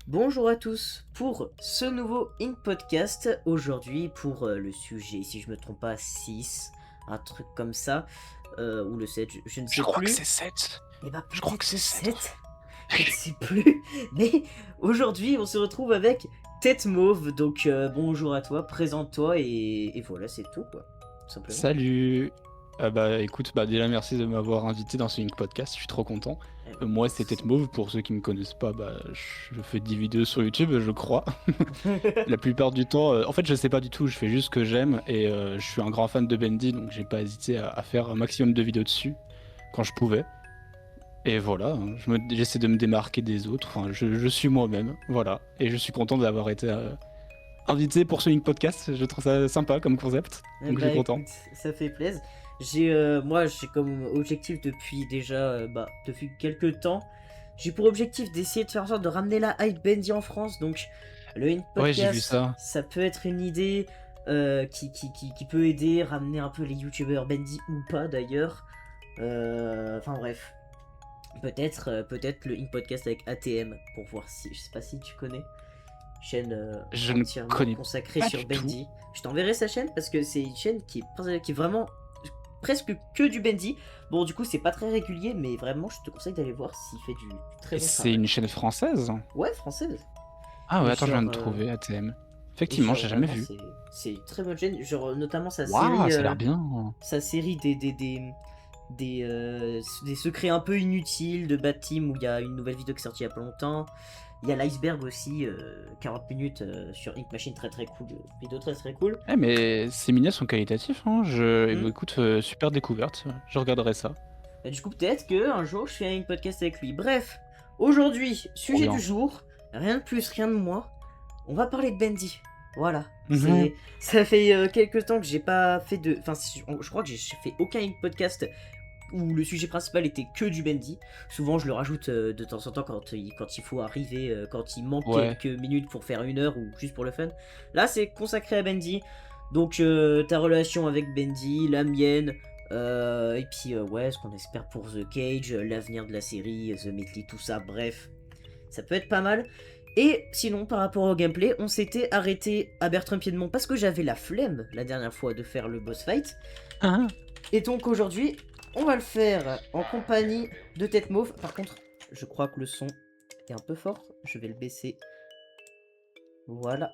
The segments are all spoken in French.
Bonjour à tous pour ce nouveau In Podcast. Aujourd'hui pour le sujet, si je me trompe pas, 6, un truc comme ça, ou le 7, je ne Je sais crois que plus. c'est 7. Et bah Je crois peut-être que c'est le 7 en 7, fait. je ne sais plus. Mais aujourd'hui on se retrouve avec Tête Mauve. Donc bonjour à toi, présente-toi et voilà, c'est tout quoi, tout simplement. Salut. Écoute, déjà merci de m'avoir invité dans ce Link Podcast, je suis trop content. Moi c'est Tête Merci. Mauve, pour ceux qui me connaissent pas, je fais des vidéos sur YouTube, je crois. La plupart du temps, en fait je sais pas du tout, je fais juste ce que j'aime et je suis un grand fan de Bendy, donc j'ai pas hésité à faire un maximum de vidéos dessus quand je pouvais. Et voilà, hein, j'essaie de me démarquer des autres, enfin je suis moi-même, voilà. Et je suis content d'avoir été invité pour ce Link Podcast, je trouve ça sympa comme concept, donc je Bah suis content. écoute, ça fait plaisir. Moi j'ai comme objectif depuis déjà depuis quelques temps, j'ai pour objectif d'essayer de faire en sorte de ramener la hype Bendy en France. Donc le In Ouais, j'ai vu Podcast, ça. ça peut être une idée qui peut aider, ramener un peu les youtubeurs Bendy ou pas d'ailleurs. Enfin bref, peut-être le In Podcast avec ATM pour voir si, je sais pas si tu connais, chaîne Je ne entièrement connais consacrée pas sur du tout. Bendy. Je t'enverrai sa chaîne parce que c'est une chaîne qui est vraiment presque que du Bendy. Bon, du coup, c'est pas très régulier, mais vraiment, je te conseille d'aller voir s'il fait du très Et bon c'est travail. une chaîne française? Ouais, française. Ah ouais, Et attends, je viens genre, de trouver ATM. et Effectivement, genre j'ai jamais vraiment, vu. c'est une très bonne chaîne. Genre, notamment Waouh, ça a l'air bien. sa série des secrets un peu inutiles de Bad Team où il y a une nouvelle vidéo qui est sortie il y a pas longtemps. Il y a l'iceberg aussi, 40 minutes sur Ink Machine, très très cool, vidéo très très cool. Eh mais ces miniatures sont qualitatifs, hein. Hmm. Écoute, super découverte, je regarderai ça. Bah, du coup, peut-être que un jour je fais un podcast avec lui. Bref, aujourd'hui, Trop sujet du bien. jour, rien de plus, rien de moins. On va parler de Bendy. Voilà. Mhm. Ça fait quelques temps que j'ai pas fait de. Enfin, je crois que j'ai fait aucun podcast où le sujet principal était que du Bendy. Souvent, je le rajoute de temps en temps quand il faut arriver, quand il manque Ouais. quelques minutes pour faire une heure ou juste pour le fun. Là, c'est consacré à Bendy. Donc, ta relation avec Bendy, la mienne, et puis, ouais, ce qu'on espère pour The Cage, l'avenir de la série, The Metley, tout ça, bref. Ça peut être pas mal. Et sinon, par rapport au gameplay, on s'était arrêté à Bertrand Piedmont parce que j'avais la flemme la dernière fois de faire le boss fight. Ah, Et donc aujourd'hui, on va le faire en compagnie de Tête Mauve. Par contre, je crois que le son est un peu fort. Je vais le baisser. Voilà.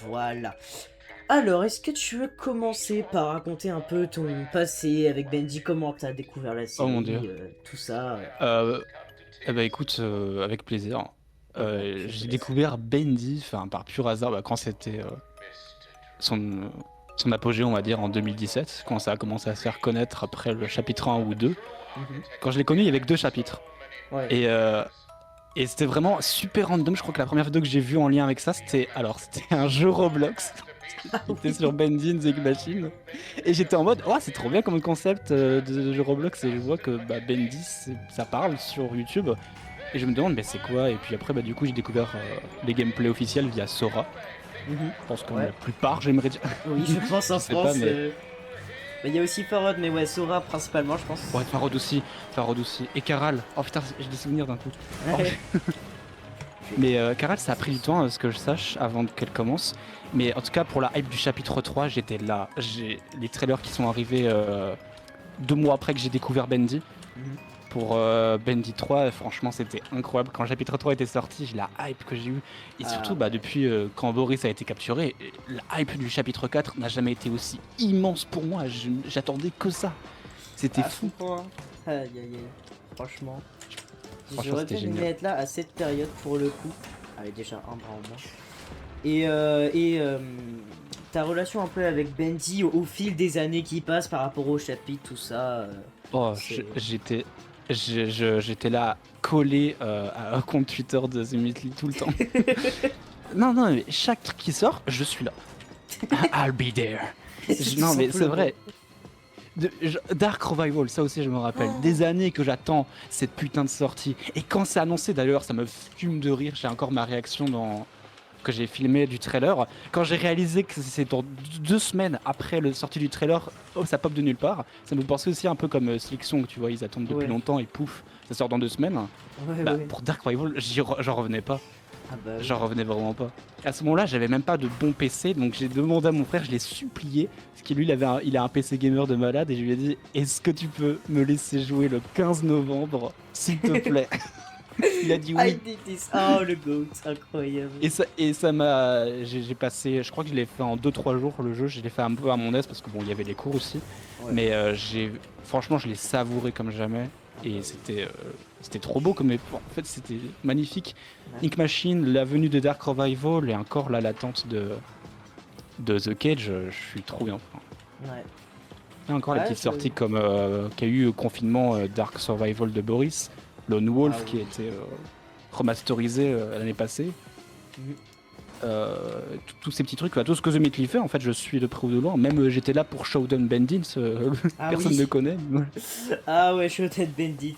Voilà. Alors, est-ce que tu veux commencer par raconter un peu ton passé avec Bendy, comment t'as découvert la oh mon dieu. série, tout ça Euh, écoute, avec plaisir. Eh ben, je te J'ai laisse. découvert Bendy, enfin par pur hasard, quand c'était son, son apogée, on va dire, en 2017, quand ça a commencé à se faire connaître après le chapitre 1 ou 2. Mhm. Quand je l'ai connu, il y avait que 2 chapitres. Ouais. Et, euh, et c'était vraiment super random. Je crois que la première vidéo que j'ai vue en lien avec ça, c'était un jeu Roblox Ah qui était sur oui. Bendy and the Ink Machine. Et j'étais en mode, oh, c'est trop bien comme concept de jeu Roblox. Et je vois que Bendy, ça parle sur YouTube. Et je me demande, mais c'est quoi? Et puis après, du coup, j'ai découvert les gameplays officiels via Sora. Mhm. Je pense comme Ouais. la plupart, j'aimerais dire. Oui, je pense Je en sais pas, France. mais. Mais il y a aussi Farod, mais ouais, Sora principalement, je Ouais, pense. Farod aussi. Farod aussi. Et Karal. Oh putain, j'ai des souvenirs d'un coup. Oh, Ouais. mais Karal, ça a pris du temps, à ce que je sache, avant qu'elle commence. Mais en tout cas, pour la hype du chapitre 3, j'étais là. J'ai les trailers qui sont arrivés 2 mois après que j'ai découvert Bendy. Mhm. Pour Bendy 3, franchement, c'était incroyable. Quand le chapitre 3 était sorti, j'ai la hype que j'ai eue. Et Ah surtout, ouais. depuis quand Boris a été capturé, la hype du chapitre 4 n'a jamais été aussi immense pour moi. J'attendais que ça. C'était Ah, je fou. comprends. Hein. Aïe aïe aïe. Franchement. Franchement, J'aurais c'était bien aimé génial. être là à cette période pour le coup. Allez, déjà un bras en moins. Ta relation un peu avec Bendy au fil des années qui passent par rapport au chapitre, tout ça, Oh, c'est. j'étais là collé à un compte Twitter de The Meatly tout le temps. Non, non, mais chaque truc qui sort, je suis là. I'll be there. C'est tout Non, mais c'est simplement. vrai. Dark Revival, ça aussi je me rappelle. Oh. Des années que j'attends cette putain de sortie. Et quand c'est annoncé d'ailleurs, ça me fume de rire. J'ai encore ma réaction que j'ai filmé du trailer. Quand j'ai réalisé que c'est dans 2 semaines après le sortie du trailer, oh, ça pop de nulle part. Ça me pensait aussi un peu comme Slick Song, tu vois, ils attendent depuis Ouais. longtemps et pouf, ça sort dans 2 semaines. Ouais, Bah, ouais. pour Dark Rival, j'en revenais pas. Ah bah oui. J'en revenais vraiment pas. À ce moment-là, j'avais même pas de bon PC, donc j'ai demandé à mon frère, je l'ai supplié, parce qu'il lui, il a un PC gamer de malade, et je lui ai dit, est-ce que tu peux me laisser jouer le 15 novembre, s'il te plaît? Il a dit I oui. did this. Oh, le GOAT, incroyable. Et ça m'a. J'ai passé. Je crois que je l'ai fait en 2-3 jours le jeu. Je l'ai fait un peu à mon aise parce que bon, il y avait les cours aussi. Ouais. Mais franchement, je l'ai savouré comme jamais. Et c'était trop beau comme. En fait, c'était magnifique. Ouais. Ink Machine, la venue de Dark Revival et encore là l'attente de The Cage, je suis trop bien. Ouais. Et encore les Ouais, petites je- sorties comme qu'a eu au confinement Dark Survival de Boris, Lone Wolf Ah oui. qui a été remasterisé l'année passée. Mhm. Tous ces petits trucs, tout ce que The Meatly fait, en fait, je suis de près ou de loin. Même j'étais là pour Shodown Bandits, Ah personne oui. ne connaît. Ah ouais, Shoten Bandit.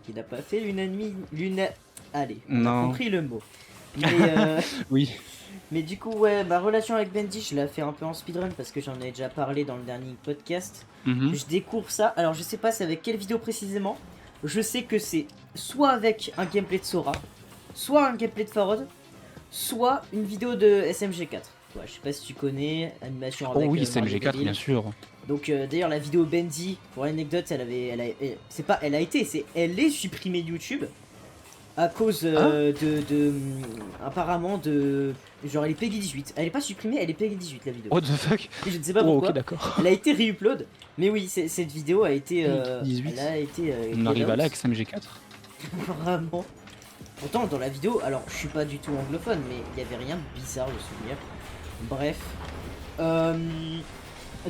Il n'a pas fait l'une. Allez, on a Non. compris le mot. Mais, Oui. mais du coup, ouais, ma relation avec Bendy, je l'ai fait un peu en speedrun parce que j'en ai déjà parlé dans le dernier podcast. Mhm. Je découvre ça. Alors, je sais pas c'est avec quelle vidéo précisément. Je sais que c'est soit avec un gameplay de Sora, soit un gameplay de Farod, soit une vidéo de SMG4. Ouais, je sais pas si tu connais, animation Oh avec. oui, Mario SMG4, Devil. bien sûr. Donc d'ailleurs la vidéo Bendy, pour l'anecdote, c'est pas, elle a été, elle est supprimée de YouTube à cause apparemment de, genre elle est Peggy 18. Elle est pas supprimée, elle est Peggy 18 la vidéo. What the fuck? Et je ne sais pas Oh, pourquoi. ok, d'accord. Elle a été re-upload, mais oui, cette vidéo a été, Peggy 18. elle a été. On arrive à là avec out. SMG4. Vraiment. Pourtant dans la vidéo, alors je suis pas du tout anglophone, mais il y avait rien de bizarre de souvenir. Bref.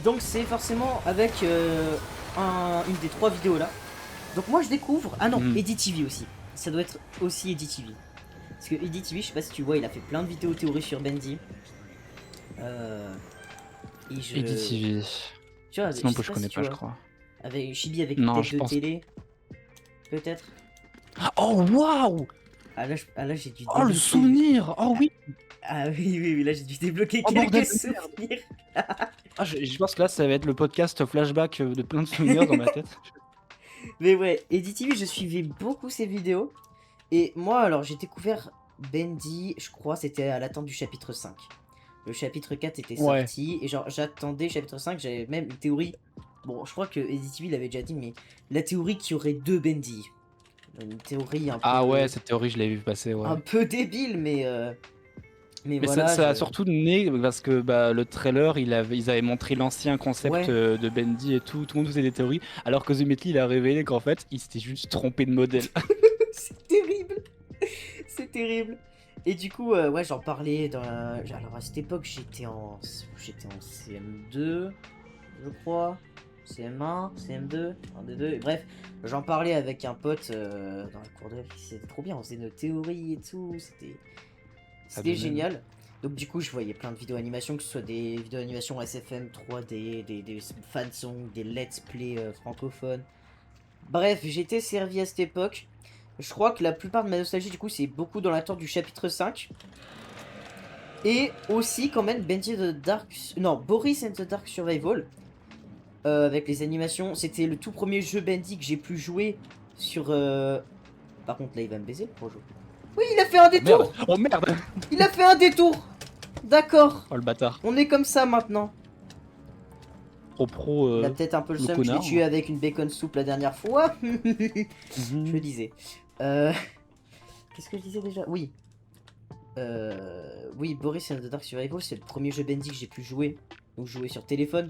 Donc c'est forcément avec une des 3 vidéos là. Donc moi je découvre. Ah non, Eddie TV aussi. Ça doit être aussi Eddie TV. Parce que Eddie TV, je sais pas si tu vois, il a fait plein de vidéos théories sur Bendy. Et je... Eddie TV. Tu vois, Sinon, je sais je pas connais si pas, tu je vois. crois. Avec Chibi avec Non, une je tête de pense- télé. Peut-être. Oh, waouh! Ah là j'ai dû Oh, le débloquer- souvenir! Oh oui! Ah oui, là j'ai dû débloquer Oh, bordel quelques de merde. souvenirs. Ah, je pense que là, ça va être le podcast flashback de plein de souvenirs dans ma tête. Mais ouais, Eddie TV, je suivais beaucoup ses vidéos. Et moi, alors, j'ai découvert Bendy, je crois, c'était à l'attente du chapitre 5. Le chapitre 4 était Ouais. sorti, et genre, j'attendais chapitre 5, j'avais même une théorie. Bon, je crois que Eddie TV l'avait déjà dit, mais la théorie qu'il y aurait 2 Bendy. Une théorie un peu. Ah ouais, cette théorie, je l'ai vu passer, ouais. Un peu débile, mais. Mais Mais voilà. ça a je- surtout né parce que bah, le trailer, ils avaient montré l'ancien concept Ouais. de Bendy et tout le monde faisait des théories, alors que The Meatly, il a révélé qu'en fait, il s'était juste trompé de modèle. C'est terrible. C'est terrible. Et du coup, ouais, j'en parlais dans la... Alors à cette époque, j'étais en CM2, je crois. CM1, CM2, un des deux. Bref, j'en parlais avec un pote dans la cour de récré. C'était trop bien, on faisait nos théories et tout. C'était de même. génial. Donc du coup, je voyais plein de vidéos animation, que ce soit des vidéos animation SFM 3D, des fansongs, des let's play francophones. Bref, j'étais servi à cette époque. Je crois que la plupart de ma nostalgie, du coup, c'est beaucoup dans l'attente du chapitre 5. Et aussi, quand même, Bendy the Dark... Non, Boris and the Dark Survival. Avec les animations. C'était le tout premier jeu Bendy que j'ai pu jouer sur... Par contre, là, il va me baiser pour jouer. Oui, il a fait un détour. Merde. Oh merde! Il a fait un détour. D'accord. Oh le bâtard. On est comme ça maintenant. Pro. Il a peut-être un peu le le seum. Je l'ai connard. tué avec une bacon soupe la dernière fois. Je Mhm. le disais. Qu'est-ce que je disais déjà? Oui. Oui, Boris and the Dark Survival, c'est le premier jeu Bendy que j'ai pu jouer. Donc jouer sur téléphone.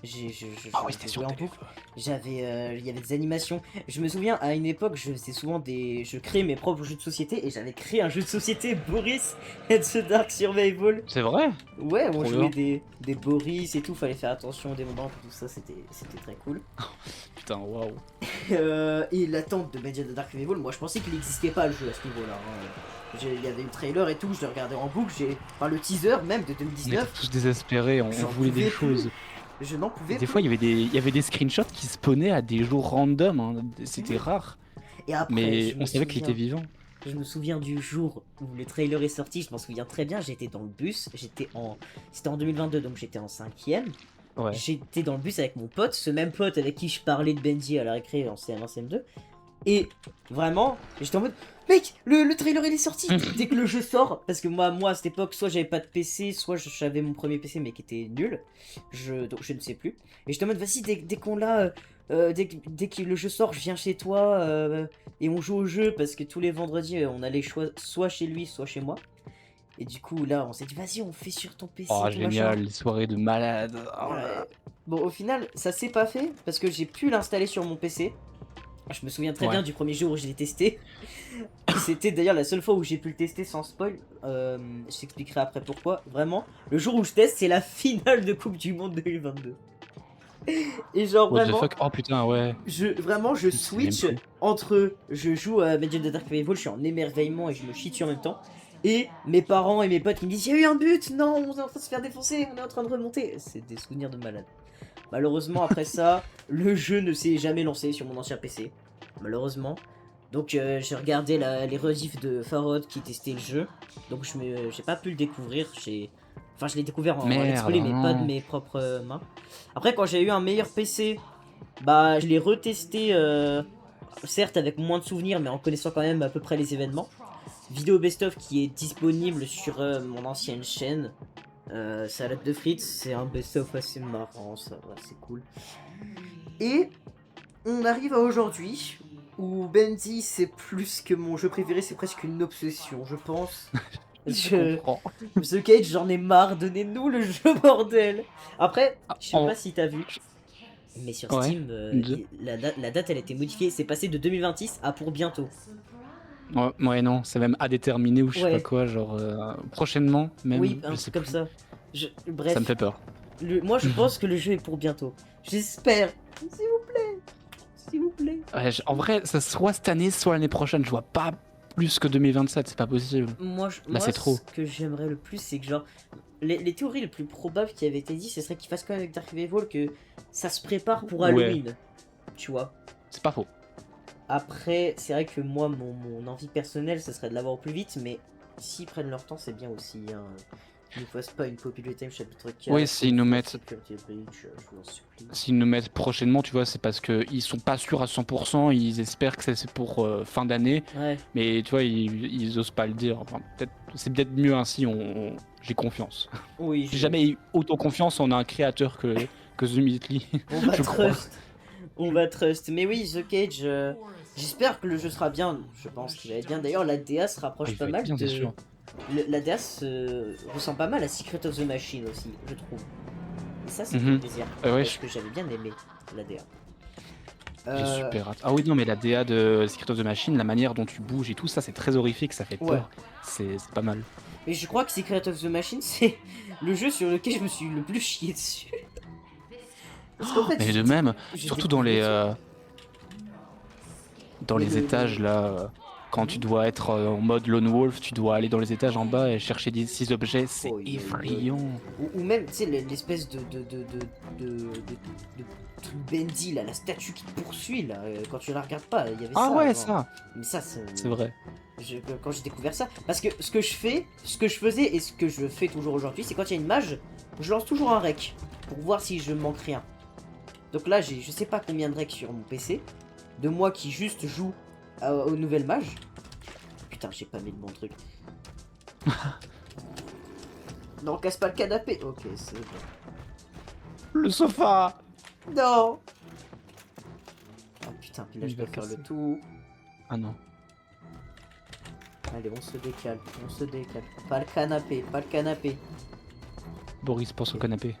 Ah oui, j'ai c'était joué sur en téléphone. boucle. Il y avait des animations. Je me souviens à une époque, je créais mes propres jeux de société et j'avais créé un jeu de société Boris and the Dark Survival. C'est vrai? Ouais, on Trop jouait bien. des Boris et tout, fallait faire attention des moments, tout ça, c'était très cool. Putain, waouh. Et l'attente de Bendy and the Dark Survival, moi je pensais qu'il n'existait pas le jeu à ce niveau-là. Hein. Il y avait le trailer et tout, je le regardais en boucle, enfin le teaser même de On était 2019, tous désespérés, on J'en voulait des pouvais plus. choses. je n'en pouvais Des plus. fois, il y avait des screenshots qui spawnaient à des jours random, hein. C'était rare. Et après, Mais je me on savait qu'il souviens- était vivant. je me souviens du jour où le trailer est sorti, je m'en souviens très bien, j'étais dans le bus, c'était en 2022, donc j'étais en 5ème. Ouais. J'étais dans le bus avec mon pote, ce même pote avec qui je parlais de Benji à la récré en CM1, CM2. Et vraiment, j'étais en mode, mec, le trailer il est sorti dès que le jeu sort. Parce que moi à cette époque, soit j'avais pas de PC, soit j'avais mon premier PC mais qui était nul. Donc je ne sais plus. Et j'étais en mode, vas-y, dès qu'on l'a, dès que le jeu sort, je viens chez toi et on joue au jeu. Parce que tous les vendredis, on allait soit chez lui, soit chez moi. Et du coup, là, on s'est dit, vas-y, on fait sur ton PC. Oh, tout génial, machin. les soirées de malade. Oh là Ouais. là. Bon, au final, ça s'est pas fait parce que j'ai pu l'installer sur mon PC. Je me souviens très Ouais. bien du premier jour où je l'ai testé. C'était d'ailleurs la seule fois où j'ai pu le tester sans spoil. Je t'expliquerai après pourquoi. Vraiment, le jour où je teste, c'est la finale de Coupe du Monde 2022. Et genre What the vraiment, fuck? Oh putain, ouais. je Je sais même switch plus. entre je joue à Legend of Dark Survival, je suis en émerveillement et je me chie dessus en même temps. Et mes parents et mes potes qui me disent, il y a eu un but, non, on est en train de se faire défoncer, on est en train de remonter. C'est des souvenirs de malade. Malheureusement, après ça, le jeu ne s'est jamais lancé sur mon ancien PC. Malheureusement. Donc j'ai regardé les rediffs de Farod qui testait le jeu. Donc j'ai pas pu le découvrir. Enfin, je l'ai découvert en Merde, let's play, mais pas de non. mes propres mains. Après, quand j'ai eu un meilleur PC, bah je l'ai retesté, certes avec moins de souvenirs, mais en connaissant quand même à peu près les événements. Vidéo best-of qui est disponible sur mon ancienne chaîne. Salade de frites, c'est un best-of assez marrant, ça va, c'est cool. Et on arrive à aujourd'hui, où Bendy c'est plus que mon jeu préféré, c'est presque une obsession, je pense. Je comprends. The Cage, j'en ai marre, donnez-nous le jeu, bordel. Après, je sais en- pas si t'as vu, mais sur Ouais. Steam, la date elle a été modifiée, c'est passé de 2026 à pour bientôt. Ouais, non, c'est même à déterminer ou je sais Ouais. pas quoi, genre prochainement, même. Oui, un je truc sais comme plus. ça. Bref, Ça me fait peur. moi je pense que le jeu est pour bientôt. J'espère. S'il vous plaît. S'il vous plaît. Ouais, en vrai, ça soit cette année, soit l'année prochaine. Je vois pas plus que 2027, c'est pas possible. Moi, c'est trop. ce que j'aimerais le plus, c'est que genre, les théories les plus probables qui avaient été dites, ce serait qu'ils fassent comme avec Dark Revival, que ça se prépare pour Ouais. Halloween. Tu vois. C'est pas faux. Après, c'est vrai que moi, mon envie personnelle, ce serait de l'avoir au plus vite, mais s'ils prennent leur temps, c'est bien aussi. Hein. Ils ne fassent pas une Popular Time chapitre 4. Oui, s'ils nous mettent. Security Breach, je vous en supplie. S'ils nous mettent prochainement, tu vois, c'est parce qu'ils sont pas sûrs à 100%, ils espèrent que c'est pour fin d'année, Ouais. mais tu vois, ils osent pas le dire. Enfin, c'est peut-être mieux ainsi, j'ai confiance. Oui, J'ai jamais eu autant confiance en un créateur que The Meatly. On va je crois. trust. On va trust. Mais oui, The Cage, j'espère que le jeu sera bien. Je pense qu'il va être bien. D'ailleurs, la DA se rapproche Il pas va être mal bien, de. c'est sûr. La DA ressemble pas mal à Secret of the Machine aussi, je trouve. Et ça, c'est Mhm. plaisir. Ouais, parce que j'avais bien aimé la DA. J'ai super hâte. Ah oui, non, mais la DA de Secret of the Machine, la manière dont tu bouges et tout, ça, c'est très horrifique, ça fait peur. Ouais. C'est pas mal. Et je crois que Secret of the Machine, c'est le jeu sur lequel je me suis le plus chié dessus. Parce qu'en fait, Mais de même, j'ai surtout dans les, découvert dans les étages là, quand tu dois être en mode Lone Wolf, tu dois aller dans les étages en bas et chercher des 6 objets, c'est Oh, effrayant. Ou même, tu sais, l'espèce de truc Bendy, là, la statue qui te poursuit, là, quand tu la regardes pas, il y avait ça. Ah ouais, avant. ça, Mais ça, c'est vrai. quand j'ai découvert ça, parce que ce que je faisais et ce que je fais toujours aujourd'hui, c'est quand il y a une mage, je lance toujours un rec pour voir si je manque rien. Donc là, j'ai je sais pas combien de recs sur mon PC, de moi qui juste joue aux nouvelles mages. Putain, j'ai pas mis le bon truc. Non, casse pas le canapé. Ok, c'est bon. Le sofa. Non. Ah putain, puis là Il je dois va faire le casser. tout. Ah non. Allez, on se décale, on se décale. Pas le canapé, pas le canapé. Boris pense au canapé.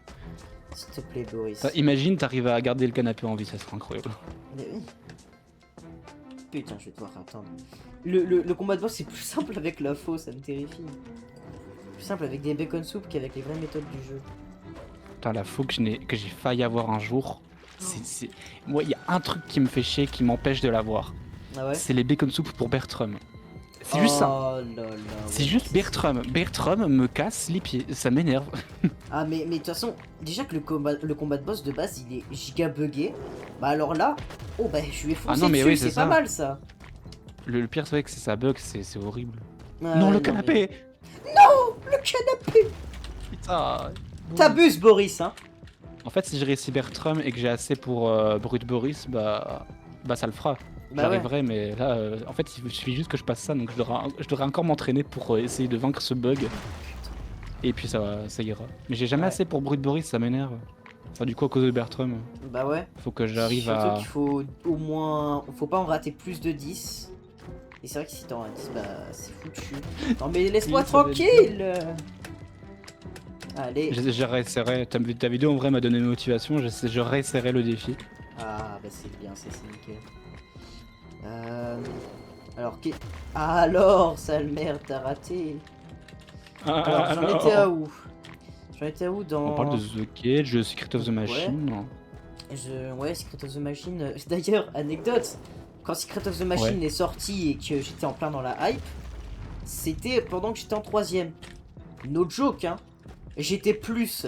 S'il te plaît, Boris. Imagine, t'arrives à garder le canapé en vie, ça serait incroyable. Mais oui. Putain, je vais devoir attendre. Le combat de boss est plus simple avec la faux, ça me terrifie. Plus simple avec des bacon soup qu'avec les vraies méthodes du jeu. Putain, la faux que j'ai failli avoir un jour. Moi, il y a un truc qui me fait chier, qui m'empêche de l'avoir. Ah ouais. C'est les bacon soup pour Bertram. C'est juste ça. Oh là là. C'est ouais, juste Bertram. Bertram me casse les pieds, ça m'énerve. Ah mais de toute façon, déjà que le combat de boss de base il est giga buggé. Bah alors là, oh bah je lui ai foncé Ah non, mais dessus, oui, c'est c'est pas ça. mal ça. Le pire, c'est vrai que c'est ça bug, c'est horrible. Ouais, Non, le non, canapé! Le canapé. Putain! T'abuses, Boris, hein. En fait, si je réussis Bertram et que j'ai assez pour Brut Boris, bah ça le fera. Bah ouais. J'arriverai, mais là, en fait, il suffit juste que je passe ça, donc je devrais encore m'entraîner pour essayer de vaincre ce bug. Et puis ça ira. Mais j'ai jamais Ouais. assez pour Brut Boris, ça m'énerve. Enfin, du coup, à cause de Bertram, Bah ouais. faut que j'arrive Surtout à. qu'il faut au moins... Faut pas en rater plus de 10. Et c'est vrai que si t'en rates 10, bah c'est foutu. Non mais laisse-moi Oui, ça va être tranquille. Allez. Je réessayerai. Ta vidéo en vrai m'a donné une motivation, je réessayerai le défi. Ah bah c'est bien, c'est nickel. Alors, alors, sale merde, t'as raté. Alors, j'en étais à où? J'en étais à où dans... On parle de The Cage, de Secret of the Machine. Ouais, Secret of the Machine. D'ailleurs, anecdote, quand Secret of the Machine est sorti et que j'étais en plein dans la hype, c'était pendant que j'étais en 3ème. No joke, hein. J'étais plus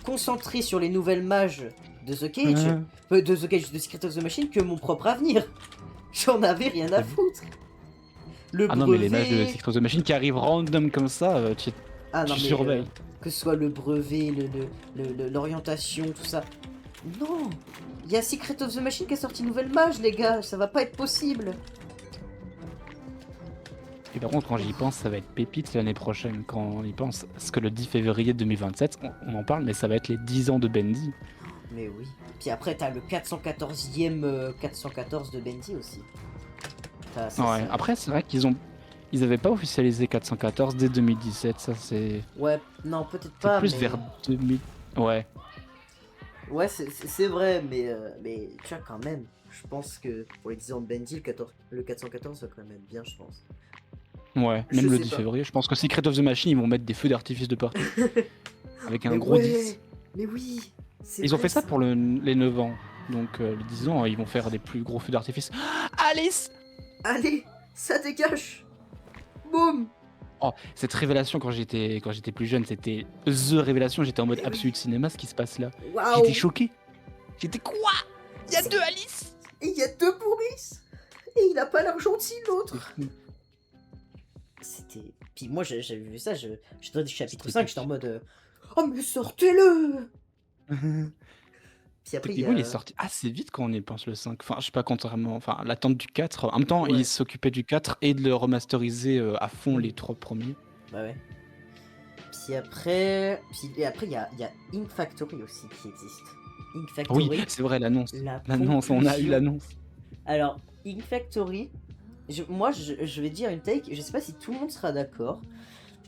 concentré sur les nouvelles mages de The Cage, de Secret of the Machine, que mon propre avenir. J'en avais rien à foutre. Le non, mais les mages de Secret of the Machine qui arrivent random comme ça, tu surveilles. Que ce soit le brevet, l'orientation, tout ça. Non, il y a Secret of the Machine qui a sorti une nouvelle mage, les gars, ça va pas être possible. Et par contre, quand j'y pense, ça va être pépite l'année prochaine. Quand on y pense, parce que le 10 février 2027, on en parle, mais ça va être les 10 ans de Bendy. Mais oui. Puis après, t'as le 414e 414 de Bendy aussi. Ouais, après, c'est vrai ils avaient pas officialisé 414 dès 2017, ça c'est... Ouais, non, peut-être pas, plus mais... vers 2000... Ouais. Ouais, c'est vrai, mais tu vois, quand même, je pense que pour les 10 ans de Bendy, le 414 va quand même être bien, je pense. Ouais, même le 10 février, je pense que Secret of the Machine, ils vont mettre des feux d'artifice de partout. Avec un gros 10. Mais oui. Ils ont fait ça pour les 9 ans. Donc les 10 ans, ils vont faire des plus gros feux d'artifice. Alice! Allez, ça dégage. Boum. Oh, cette révélation quand j'étais plus jeune, c'était The révélation, j'étais en mode absolu cinéma, ce qui se passe là. Wow. J'étais choqué. J'étais quoi? Il y a 2 Alice! Et il y a 2 Boris. Et il a pas l'air gentil l'autre. C'était... Puis moi j'avais vu ça, j'étais dans le chapitre 5, j'étais en mode... Oh mais sortez-le. Puis après, il est sorti assez vite quand on y pense le 5. Enfin, je sais pas, contrairement... Enfin, l'attente du 4. En même temps, il s'occupait du 4 et de le remasteriser à fond les 3 premiers. Bah ouais. Puis après... il y a Ink Factory aussi qui existe. Ink Factory. Oui, c'est vrai, l'annonce. L'annonce, on a eu l'annonce. Alors, Ink Factory... Moi, je vais dire une take, je sais pas si tout le monde sera d'accord,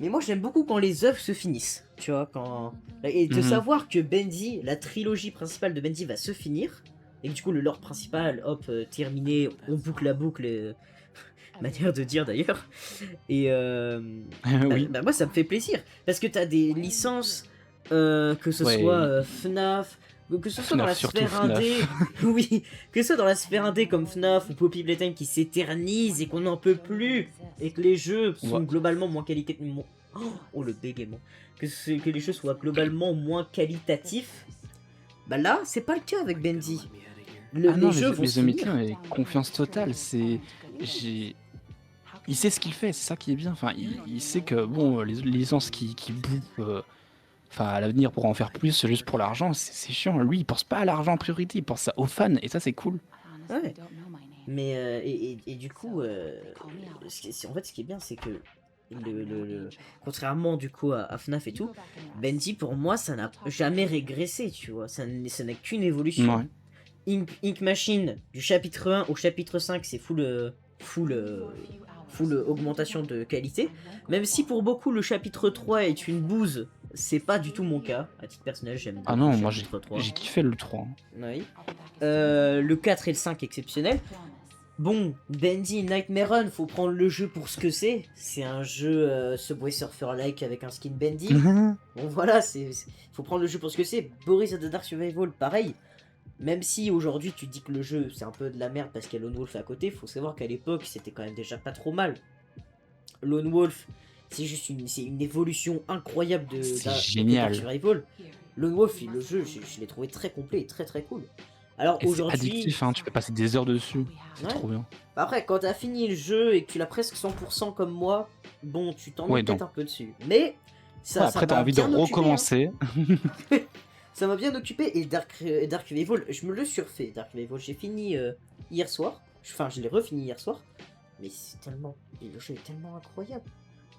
mais moi j'aime beaucoup quand les œuvres se finissent, tu vois, et de savoir que Bendy, la trilogie principale de Bendy va se finir, et que du coup le lore principal, hop, terminé, on boucle la boucle, manière de dire d'ailleurs, et oui. moi ça me fait plaisir, parce que t'as des licences, que ce soit FNAF, que ce soit dans la sphère indé, oui, que ce soit dans la sphère indé comme FNAF ou Poppy Playtime qui s'éternise et qu'on n'en peut plus, et que les jeux sont globalement moins qualitatifs, oh le bégaiement, que les jeux soient globalement moins qualitatifs, bah là c'est pas le cas avec Bendy. Les jeux vont se finir. Mais confiance totale, c'est... Il sait ce qu'il fait, c'est ça qui est bien, enfin il sait que bon, les licences qui bouffent... Enfin, à l'avenir, pour en faire plus, juste pour l'argent, c'est chiant. Lui, il pense pas à l'argent en priorité, il pense aux fans, et ça, c'est cool. Ouais. Mais, et du coup, en fait, ce qui est bien, c'est que, contrairement du coup à FNAF et tout, Bendy, pour moi, ça n'a jamais régressé, tu vois. Ça n'est qu'une évolution. Ouais. Ink Machine, du chapitre 1 au chapitre 5, c'est full augmentation de qualité. Même si pour beaucoup, le chapitre 3 est une bouse. C'est pas du tout mon cas, à titre personnel, j'aime beaucoup. Ah non, moi j'ai kiffé le 3. Oui. Le 4 et le 5 exceptionnel. Bon, Bendy Nightmare Run, faut prendre le jeu pour ce que c'est. C'est un jeu Subway Surfer-like avec un skin Bendy. Bon voilà, faut prendre le jeu pour ce que c'est. Boris at the Dark Survival, pareil. Même si aujourd'hui tu dis que le jeu c'est un peu de la merde parce qu'il y a Lone Wolf à côté, faut savoir qu'à l'époque c'était quand même déjà pas trop mal. Lone Wolf, c'est juste une évolution incroyable de génial. Survival. Lone Wolf, le jeu, je l'ai trouvé très complet et très très cool. Alors Et c'est aujourd'hui, addictif, hein, tu peux passer des heures dessus. C'est ouais. trop bien. Après, quand t'as fini le jeu et que tu l'as presque 100% comme moi, bon, tu t'ennuies Ouais, peut-être donc. un peu dessus. Mais Ouais, ça après, t'as m'a envie de bien occupé, hein. recommencer. Ça m'a bien occupé. Et Dark Revival, je me le surfais. Dark Revival, j'ai fini hier soir. Enfin, je l'ai refini hier soir. Mais c'est tellement. Le jeu est tellement incroyable.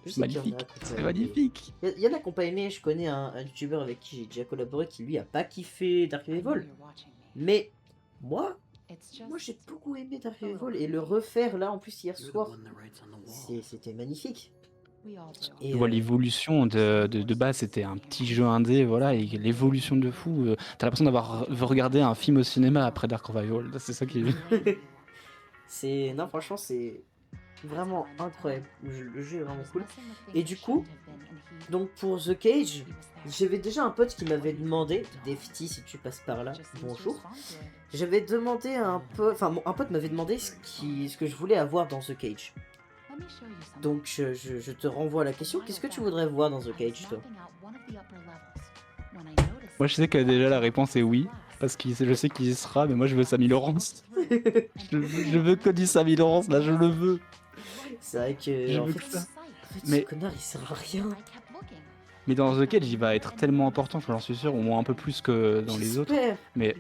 Je C'est sais qu'il y en a magnifique. qui ont C'est pas aimé. magnifique. Il y en a qui n'ont pas aimé. Je connais un youtubeur avec qui j'ai déjà collaboré qui lui a pas kiffé Dark Revival. Mais moi, j'ai beaucoup aimé Dark Revival. Et le refaire là en plus hier soir, c'était magnifique. Tu vois, l'évolution de base, c'était un petit jeu indé, voilà, et l'évolution de fou. T'as l'impression d'avoir regardé un film au cinéma après Dark Revival. C'est ça qui est. Non, franchement, c'est vraiment incroyable. Le jeu est vraiment cool. Et du coup, donc pour The Cage, j'avais déjà un pote qui m'avait demandé, Defty si tu passes par là, bonjour. J'avais demandé un peu, enfin un pote m'avait demandé ce que je voulais avoir dans The Cage. Donc je te renvoie à la question, qu'est-ce que tu voudrais voir dans The Cage, toi? Moi, je sais que déjà la réponse est oui, parce que je sais qu'il y sera, mais moi je veux Samy Laurence. je veux que du Samy Laurence, là, je le veux. C'est vrai que, Je en veux fait, que ça. ce connard il sert à rien. Mais dans The Cage, il va être tellement important, j'en suis sûr, au moins un peu plus que dans les autres. Mais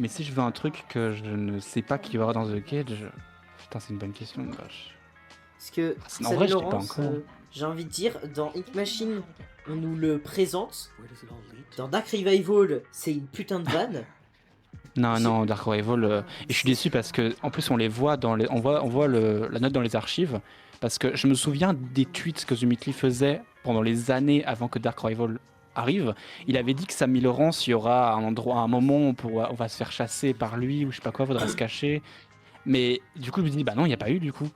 si je veux un truc que je ne sais pas qu'il y aura dans The Cage, putain, c'est une bonne question, vache. Parce que En vrai, je sais pas Laurence, encore. j'ai envie de dire, dans Ink Machine, on nous le présente. Dans Dark Revival, c'est une putain de vanne. Non, Dark Revival. Et je suis déçu parce que en plus on les voit on voit la note dans les archives. Parce que je me souviens des tweets que Zumitli faisait pendant les années avant que Dark Revival arrive. Il avait dit que Samy Laurence, il y aura un endroit, un moment où on va se faire chasser par lui ou je sais pas quoi, faudra se cacher. Mais du coup, je me dis bah non, il n'y a pas eu du coup.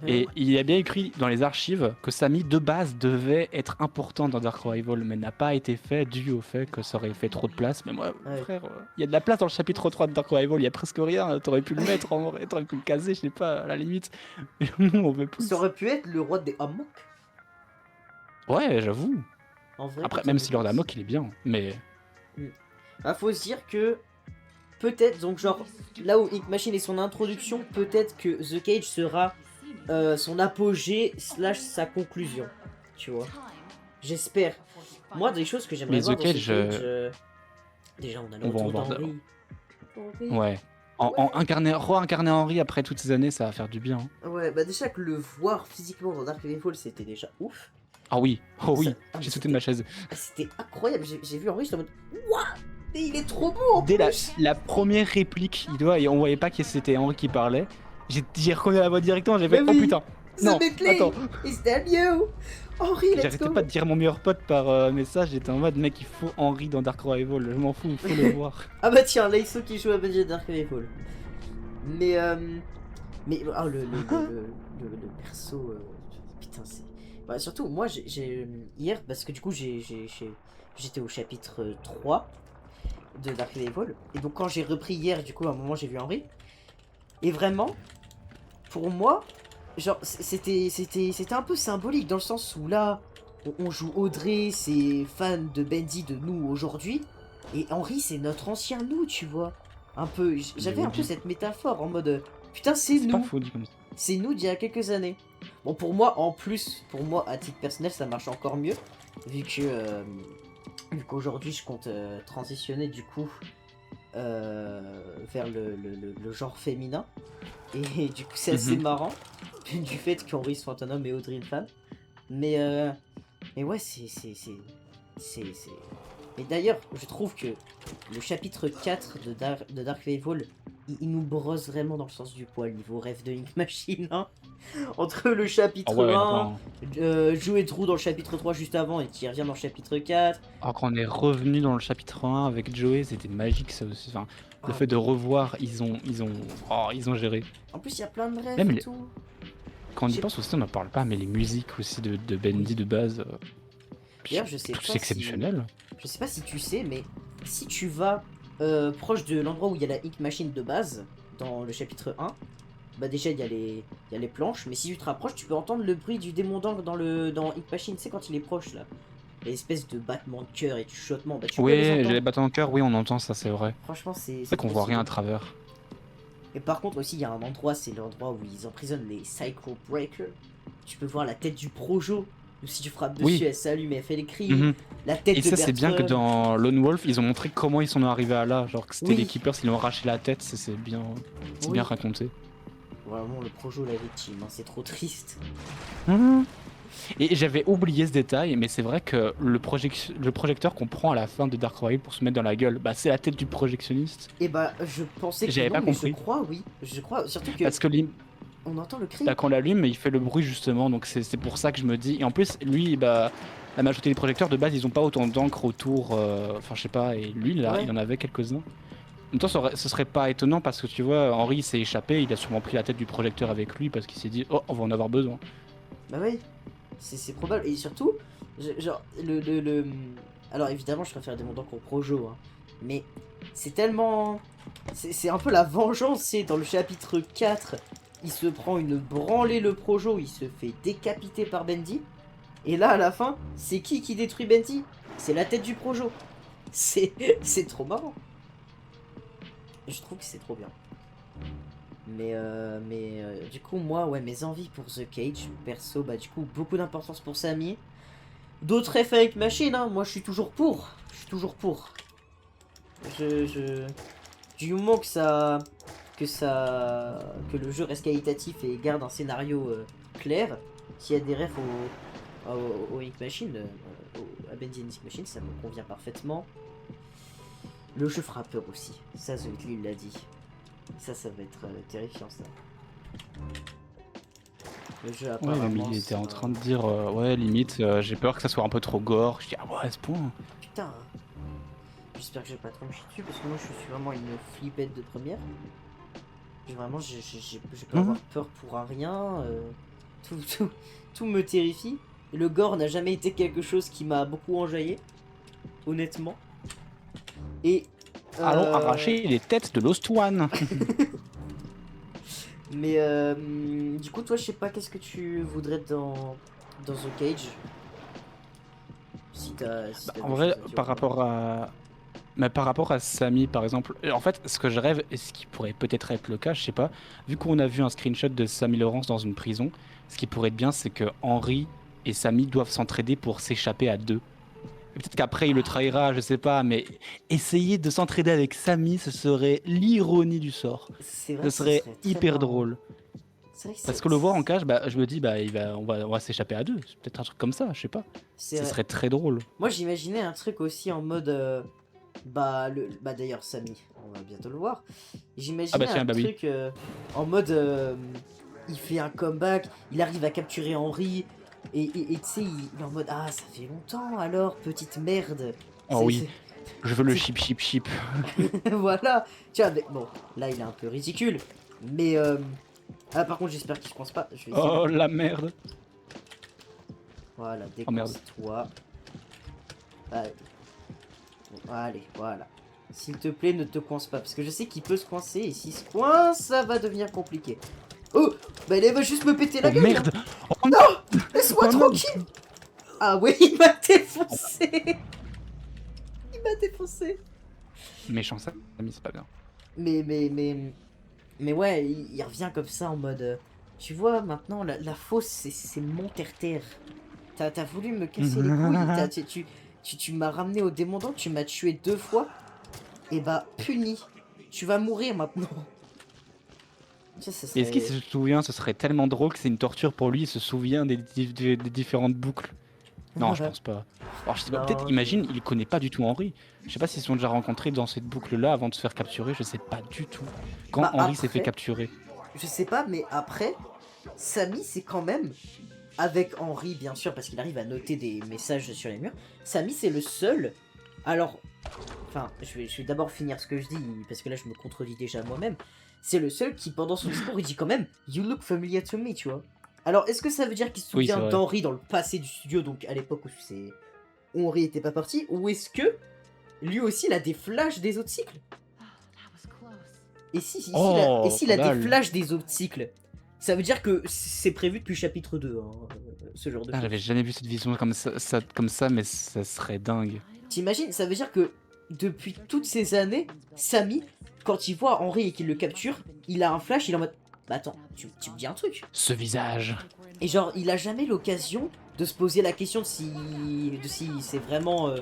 Et il a bien écrit dans les archives que Samy de base devait être important dans Dark Revival, mais n'a pas été fait dû au fait que ça aurait fait trop de place. Mais moi, frère, il y a de la place dans le chapitre 3 de Dark Revival, il y a presque rien. T'aurais pu le mettre en vrai, t'aurais pu le caser, je sais pas, à la limite. Mais nous, on veut plus. Ça aurait pu être le roi des Amok. Ouais, j'avoue. En vrai, après, même si Lord Amok, il est bien, mais. Ah, faut se dire que peut-être, donc genre, là où Ink Machine est son introduction, peut-être que The Cage sera son apogée / sa conclusion, tu vois. J'espère. Moi, des choses que j'aimerais voir dans The Cage, déjà on a le retour d'Henry. Ouais. Re-incarner Henry après toutes ces années, ça va faire du bien. Hein. Ouais, bah déjà que le voir physiquement dans Dark Revival, c'était déjà ouf. Ah oui, j'ai sauté de ma chaise. C'était incroyable, j'ai vu Henry, j'étais en mode Wouah, et il est trop beau en plus. Dès la première réplique, on voyait pas que c'était Henry qui parlait. J'ai reconnu la voix directement, j'ai fait oh putain. Non, attends. Is that you? Henry, let's go. J'arrêtais pas de dire à mon meilleur pote par message, j'étais en mode mec, il faut Henry dans Dark Revival, je m'en fous, il faut le voir. Ah bah tiens, Laiso qui joue à Bungie Dark Revival. Mais oh, le perso, putain, c'est. Bah, surtout, moi, hier, parce que du coup, j'étais au chapitre 3 de Dark Revival. Et donc, quand j'ai repris hier, du coup, à un moment, j'ai vu Henry. Et vraiment, pour moi, genre, c'était un peu symbolique dans le sens où là, on joue Audrey, c'est fan de Bendy de nous aujourd'hui. Et Henry, c'est notre ancien nous, tu vois. Un peu, j'avais un peu cette métaphore en mode putain, c'est nous. C'est nous d'il y a quelques années. Bon, pour moi, en plus, à titre personnel, ça marche encore mieux. Vu qu'aujourd'hui, je compte transitionner du coup vers le genre féminin. Et du coup, c'est assez marrant du fait qu'Henry soit un homme et Audrey une femme. Mais ouais, c'est. Et d'ailleurs, je trouve que le chapitre 4 de Dark Revival, il nous brosse vraiment dans le sens du poil niveau rêve de Ink Machine. Hein. Entre le chapitre 1, jouer Drew dans le chapitre 3 juste avant et qui revient dans le chapitre 4. Alors quand on est revenu dans le chapitre 1 avec Joey, c'était magique ça aussi. Enfin, le fait de revoir, ils ont géré. En plus, il y a plein de rêves même et tout. Quand on y pense aussi, on n'en parle pas, mais les musiques aussi de Bendy de base. D'ailleurs, je sais pas. C'est exceptionnel. Je sais pas si tu sais, mais si tu vas proche de l'endroit où il y a la Ink Machine de base, dans le chapitre 1, bah déjà il y a les planches, mais si tu te rapproches, tu peux entendre le bruit du démon d'encre dans Ink Machine, tu sais quand il est proche là. l'espèce de battement de cœur et de chuchotement, bah tu peux Oui, les j'ai entendre. les battements de cœur, oui, on entend ça, c'est vrai. Franchement, C'est c'est vrai qu'on trop voit rien stylé. à travers. Et par contre aussi, il y a un endroit, c'est l'endroit où ils emprisonnent les Cycle Breakers. Tu peux voir la tête du Projo. Ou si tu frappes dessus, Oui. elle s'allume et elle fait les cris. Mhm. La tête Et de ça, c'est bien que Bertram. dans Lone Wolf, ils ont montré comment ils sont arrivés à là. Genre que c'était les Oui, Keepers, ils lui ont arraché la tête, c'est bien oui. raconté. Vraiment, le Projo, la victime, hein, c'est trop triste. Mhm. Et j'avais oublié ce détail, mais c'est vrai que le projecteur qu'on prend à la fin de Dark Royale pour se mettre dans la gueule, bah c'est la tête du projectionniste. Et bah, je pensais que J'avais non, pas mais je compris. crois, oui. Je crois, surtout que Parce que on entend le cri. bah, quand on l'allume, il fait le bruit justement, donc c'est pour ça que je me dis. Et en plus, lui, bah, la majorité des projecteurs de base, ils ont pas autant d'encre autour. Enfin, je sais pas, et lui, là, Ouais. il y en avait quelques-uns. En même temps, ce serait pas étonnant parce que tu vois, Henry s'est échappé, il a sûrement pris la tête du projecteur avec lui parce qu'il s'est dit, oh, on va en avoir besoin. Bah oui, c'est probable. Et surtout, genre, alors évidemment, je préfère des montants qu'au Projo, hein. Mais c'est tellement... C'est un peu la vengeance, c'est dans le chapitre 4, il se prend une branlée le Projo, il se fait décapiter par Bendy. Et là, à la fin, c'est qui détruit Bendy? C'est la tête du Projo. C'est trop marrant. Je trouve que c'est trop bien. Du coup, moi, ouais, mes envies pour The Cage, perso, bah, du coup, beaucoup d'importance pour Samy. D'autres F avec machine, hein, moi, je suis toujours pour. Je suis toujours pour. Du moment que que le jeu reste qualitatif et garde un scénario clair, s'il y a des refs au Ink Machine, à Bendy Ink Machine, ça me convient parfaitement. Le jeu fera peur aussi, ça The Hitler l'a dit. Ça va être terrifiant ça. Le jeu Ouais, apparemment. mais il était en train de dire, ouais, limite, j'ai peur que ça soit un peu trop gore. Je dis, ah ouais, à ce point. Putain. J'espère que je vais pas trop me chier dessus parce que moi je suis vraiment une flippette de première. Vraiment, j'ai peux avoir peur pour un rien. Tout me terrifie. Et le gore n'a jamais été quelque chose qui m'a beaucoup enjaillé. Honnêtement. Et. Allons arracher les têtes de Lost One. Mais du coup, toi, je sais pas, qu'est-ce que tu voudrais dans The Cage? Si t'as En des vrai, choses à dire par ou pas. rapport à. Mais par rapport à Samy, par exemple, en fait, ce que je rêve, et ce qui pourrait peut-être être le cas, je sais pas, vu qu'on a vu un screenshot de Samy Lawrence dans une prison, ce qui pourrait être bien, c'est que Henry et Samy doivent s'entraider pour s'échapper à deux. Et peut-être qu'après, il le trahira, je sais pas, mais essayer de s'entraider avec Samy, ce serait l'ironie du sort. C'est vrai Ce que ce serait serait très hyper marrant. drôle. C'est vrai que Parce que le voir en cage, bah, je me dis, bah, on va s'échapper à deux. C'est peut-être un truc comme ça, je sais pas. c'est Ce vrai. serait très drôle. Moi, j'imaginais un truc aussi en mode. Bah d'ailleurs, Samy, on va bientôt le voir. Ah J'imaginais bah un tiens, bah oui. truc en mode. Il fait un comeback, il arrive à capturer Henry. Et tu sais, il est en mode ah, ça fait longtemps alors, petite merde. Oh oui, C'est- je veux le c'est- chip chip chip. voilà. Tu vois, mais bon, là il est un peu ridicule. Mais ah, par contre, j'espère qu'il se pense pas. Je vais essayer. Oh la merde. Voilà, Oh merde. décoince-toi. Allez. Bon, allez, voilà. S'il te plaît, ne te coince pas. Parce que je sais qu'il peut se coincer. Et s'il se coince, ça va devenir compliqué. Oh, bah elle va juste me péter la Oh gueule. merde. Hein. Oh Non, laisse-moi oh, non. tranquille. Ah ouais, il m'a défoncé. Il m'a défoncé. Méchant ça, Samy, c'est pas bien. Mais ouais, il revient comme ça en mode... tu vois, maintenant, la fosse, c'est mon terre-terre. T'as voulu me casser les couilles. Tu m'as ramené au démon, tu m'as tué 2 fois. Et bah, puni. Tu vas mourir maintenant. Ça serait... Est-ce qu'il se souvient, ce serait tellement drôle que c'est une torture pour lui, il se souvient des différentes boucles. Non, je pense pas. Alors, je sais pas, peut-être, Non, imagine, il connaît pas du tout Henry. Je sais pas s'ils se sont déjà rencontrés dans cette boucle-là avant de se faire capturer, je sais pas du tout. Quand Bah, Henry s'est fait après, capturer. je sais pas, mais après, Samy, c'est quand même... Avec Henry, bien sûr, parce qu'il arrive à noter des messages sur les murs. Samy, c'est le seul... Alors... Enfin, je vais d'abord finir ce que je dis, parce que là, je me contredis déjà moi-même. C'est le seul qui, pendant son discours, il dit quand même « You look familiar to me », tu vois. Alors, est-ce que ça veut dire qu'il se Oui, c'est souvient vrai. d'Henry dans le passé du studio, donc à l'époque où Henry était pas parti, ou est-ce que lui aussi, il a des flashs des autres cycles? Et si, Oh, s'il a des scandale. flashs des autres cycles, Ça veut dire que c'est prévu depuis chapitre 2, hein, ce genre de Ah, choses. j'avais jamais vu cette vision comme ça, mais ça serait dingue. T'imagines, ça veut dire que depuis toutes ces années, Sammy, quand il voit Henry et qu'il le capture, il a un flash, il est en mode bah attends, tu me dis un truc. Ce visage. Et genre, il a jamais l'occasion de se poser la question de si c'est vraiment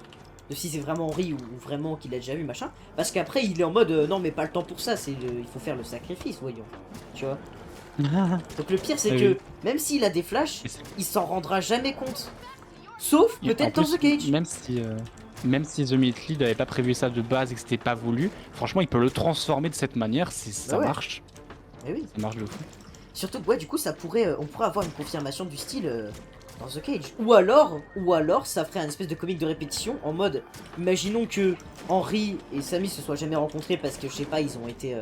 Henry ou vraiment qu'il a déjà vu machin, parce qu'après il est en mode non mais pas le temps pour ça, il faut faire le sacrifice, voyons, tu vois. Donc le pire c'est Ah que oui. même s'il a des flashs, Et c'est- il s'en rendra jamais compte, sauf Et en peut-être dans plus, The Cage. même si The Meat Lead n'avait pas prévu ça de base et que c'était pas voulu, franchement, il peut le transformer de cette manière, ça ouais. marche. Eh oui. Ça marche de fou. Surtout que ouais, du coup ça pourrait, on pourrait avoir une confirmation du style dans The Cage. Ou alors ça ferait un espèce de comique de répétition en mode, imaginons que Henry et Sammy se soient jamais rencontrés parce que je sais pas, ils ont été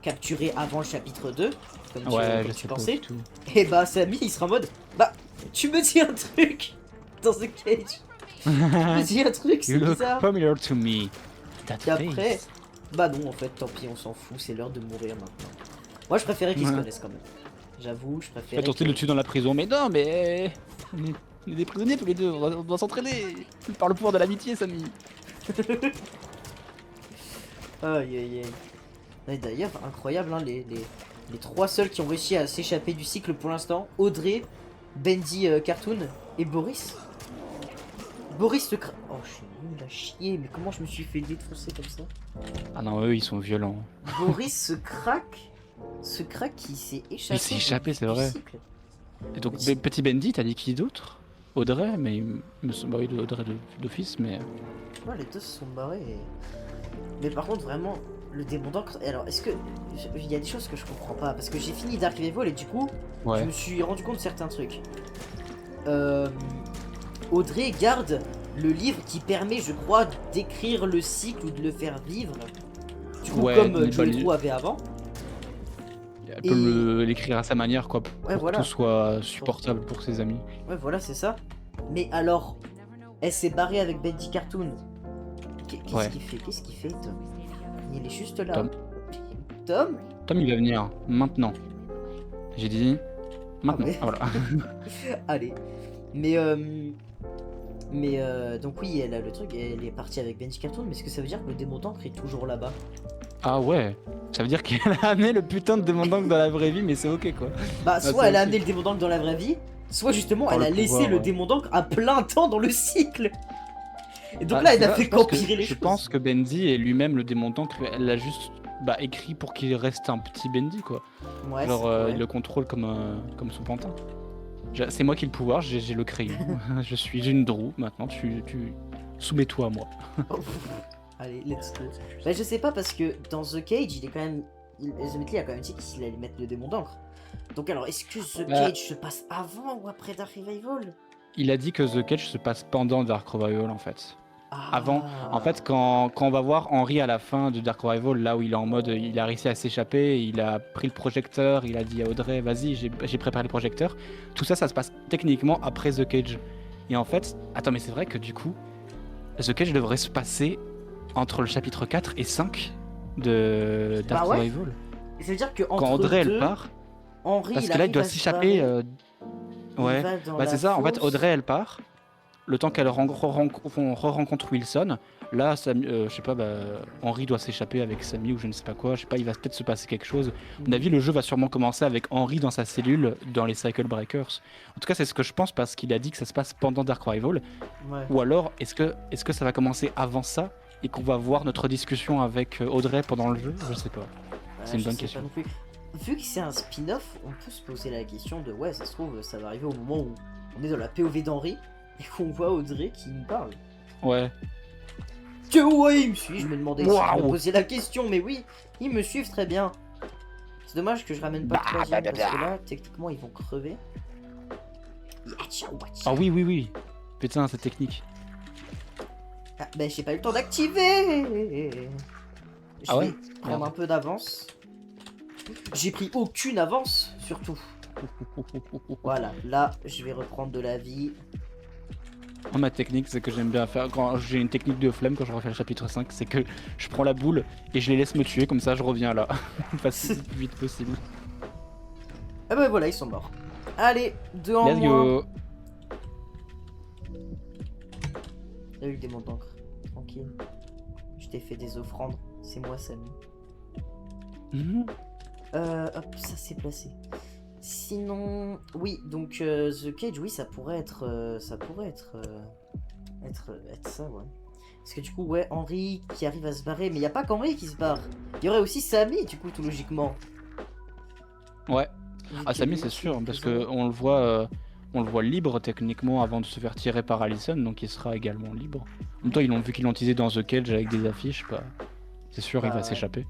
capturés avant le chapitre 2, comme Ouais, comme je tu sais pas pensais. du tout. Et bah Sammy il sera en mode, bah tu me dis un truc dans The Cage. Tu me dis un truc, c'est You look bizarre. familiar to me. That Et après, face. bah non en fait, tant pis, on s'en fout, c'est l'heure de mourir maintenant. Moi je préférais qu'ils se Ouais. connaissent quand même. J'avoue, je préférais. Fais tenter de le tuer dans la prison, mais non, mais. On est des prisonniers tous les deux, on doit s'entraîner. Par le pouvoir de l'amitié, Samy. Aïe aïe aïe. Et d'ailleurs, incroyable, hein, les trois seuls qui ont réussi à s'échapper du cycle pour l'instant, Audrey, Bendy Cartoon et Boris. Boris se cra... Oh, je suis nul à chier, mais comment je me suis fait défoncer comme ça? Ah non, eux, ils sont violents. Boris se craque, il s'est échappé. Il s'est échappé, du c'est vrai. cycle. Et donc, Mais petit Bendy, t'as dit qui d'autre? Audrey, mais bah oui, Audrey d'office, mais. Ouais, les deux se sont barrés. Mais par contre, vraiment, le démon d'encre. Alors, est-ce que. Il y a des choses que je comprends pas. Parce que j'ai fini Dark Revival et du coup, je Ouais. me suis rendu compte de certains trucs. Audrey garde le livre qui permet, je crois, d'écrire le cycle ou de le faire vivre. Du coup, Ouais, comme mais Joey bah, Drew avait avant. Elle peut l'écrire à sa manière, quoi, pour voilà. que tout soit supportable pour ses amis. Ouais, voilà, c'est ça. Mais alors, elle s'est barrée avec Bendy Cartoon. Qu'est-ce Ouais. qu'il fait, Tom? Il est juste là. Tom. Tom? Tom, il va venir maintenant. J'ai dit maintenant. Ah ouais. Ah, voilà. Allez. Donc oui, elle a le truc, elle est partie avec Benji Cartoon, mais est-ce que ça veut dire que le démon d'encre est toujours là-bas? Ah ouais. Ça veut dire qu'elle a amené le putain de démon d'encre dans la vraie vie, mais c'est ok quoi. Bah, soit c'est elle a ok. amené le démon d'encre dans la vraie vie, soit justement Par elle le a laissé pouvoir, le ouais. démon d'encre à plein temps dans le cycle. Et donc Ah, là, tu elle n'a vois, fait je pense que- qu'empirer les Je choses. pense que Bendy est lui-même le démon d'encre, elle l'a juste écrit pour qu'il reste un petit Bendy quoi. Ouais, Genre c'est- ouais. il le contrôle comme son pantin. C'est moi qui ai le pouvoir, j'ai le crayon. J'ai une Drew, maintenant tu soumets-toi à moi. Oh, allez, let's go. Bah, je sais pas parce que dans The Cage, il est quand même. The Metley a quand même dit qu'il allait mettre le démon d'encre. Donc alors, est-ce que The Bah. Cage se passe avant ou après Dark Revival? Il a dit que The Cage se passe pendant Dark Revival en fait. Ah. Avant, en fait, quand on va voir Henry à la fin de Dark Revival, là où il est en mode, il a réussi à s'échapper, il a pris le projecteur, il a dit à Audrey, vas-y, j'ai préparé le projecteur. Tout ça, ça se passe techniquement après The Cage. Et en fait, attends, mais c'est vrai que du coup, The Cage devrait se passer entre le chapitre 4 et 5 de Dark Bah ouais. Revival. Ça veut dire que entre Quand Audrey, deux, elle part, Henry, parce il que là, il arrive doit à se s'échapper. barrer, il Ouais, va dans bah la c'est ça, en fait, fosse. Audrey, elle part. Le temps qu'elle rencontre Wilson, là, je sais pas, Henry doit s'échapper avec Sammy ou je ne sais pas quoi, je sais pas, il va peut-être se passer quelque chose. À mon avis, le jeu va sûrement commencer avec Henry dans sa cellule, dans les Cycle Breakers. En tout cas, c'est ce que je pense parce qu'il a dit que ça se passe pendant Dark Revival. Ouais. Ou alors, est-ce que ça va commencer avant ça et qu'on va voir notre discussion avec Audrey pendant le jeu? Je sais pas. C'est une je bonne sais question. pas non plus. Vu que c'est un spin-off, on peut se poser la question de ouais, ça se trouve, ça va arriver au moment où on est dans la POV d'Henry et qu'on voit Audrey qui nous parle. Ouais. Que ouais, ils me suivent, je me demandais si je Waouh. me posais la question, mais oui, ils me suivent très bien. C'est dommage que je ramène pas le troisième parce que là, techniquement, ils vont crever. Yacha, wacha. Ah oui, oui, oui. Putain, c'est technique. Ah, ben j'ai pas eu le temps d'activer. Je Ah ouais vais prendre Merde. un peu d'avance. J'ai pris aucune avance, surtout. Voilà, là, je vais reprendre de la vie. Moi, ma technique, c'est que j'aime bien faire. Quand j'ai une technique de flemme quand je refais le chapitre 5, c'est que je prends la boule et je les laisse me tuer, comme ça je reviens là. Passer le plus vite possible. Ah bah voilà, ils sont morts. Allez, 2 en Let's moins. go. T'as eu le démon d'encre. Tranquille. Je t'ai fait des offrandes. C'est moi, Samy. Mhm. Hop, ça s'est placé. Sinon, oui, donc The Cage, oui, ça pourrait être, être ça, ouais. Parce que du coup, ouais, Henry qui arrive à se barrer, mais il y a pas qu'Henry qui se barre. Il y aurait aussi Samy, du coup, tout logiquement. Ouais. Vu Ah, que Samy, lui c'est aussi est sûr, parce prisonnier. que on le voit libre techniquement avant de se faire tirer par Allison, donc il sera également libre. En même temps, vu qu'ils l'ont teasé dans The Cage avec des affiches, bah, c'est sûr, il va Bah ouais. s'échapper.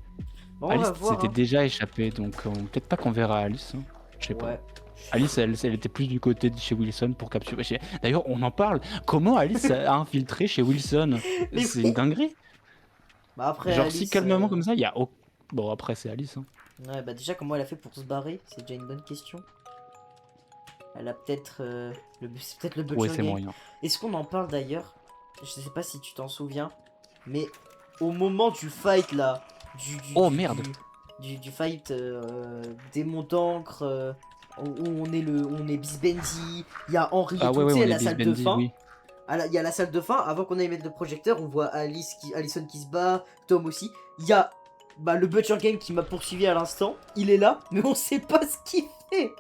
Bon, on Alice va voir, s'était hein. déjà échappée, donc peut-être pas qu'on verra Alice. Hein. Je sais pas. Ouais. Alice, elle était plus du côté de chez Wilson pour capturer. D'ailleurs, on en parle. Comment Alice a infiltré chez Wilson? Mais C'est une oui. dinguerie. Bah après, Genre, si Alice... calmement comme ça, il y a. Bon, après, c'est Alice. Hein. Ouais, bah déjà, comment elle a fait pour se barrer? C'est déjà une bonne question. Elle a peut-être... C'est peut-être le Ouais, Butcher c'est Game. moyen. Est-ce qu'on en parle d'ailleurs? Je sais pas si tu t'en souviens, mais au moment du fight là, du, du, Oh du, merde! du fight démon d'encre, où on est Bisbendi, il y a Henry et Ah tout, ouais, tu ouais, sais, on est la salle de Bisbendi, fin. oui. Il y a la salle de fin, avant qu'on aille mettre le projecteur, on voit Allison qui se bat, Tom aussi. Il y a bah, le Butcher Game qui m'a poursuivi à l'instant, il est là, mais on sait pas ce qu'il fait.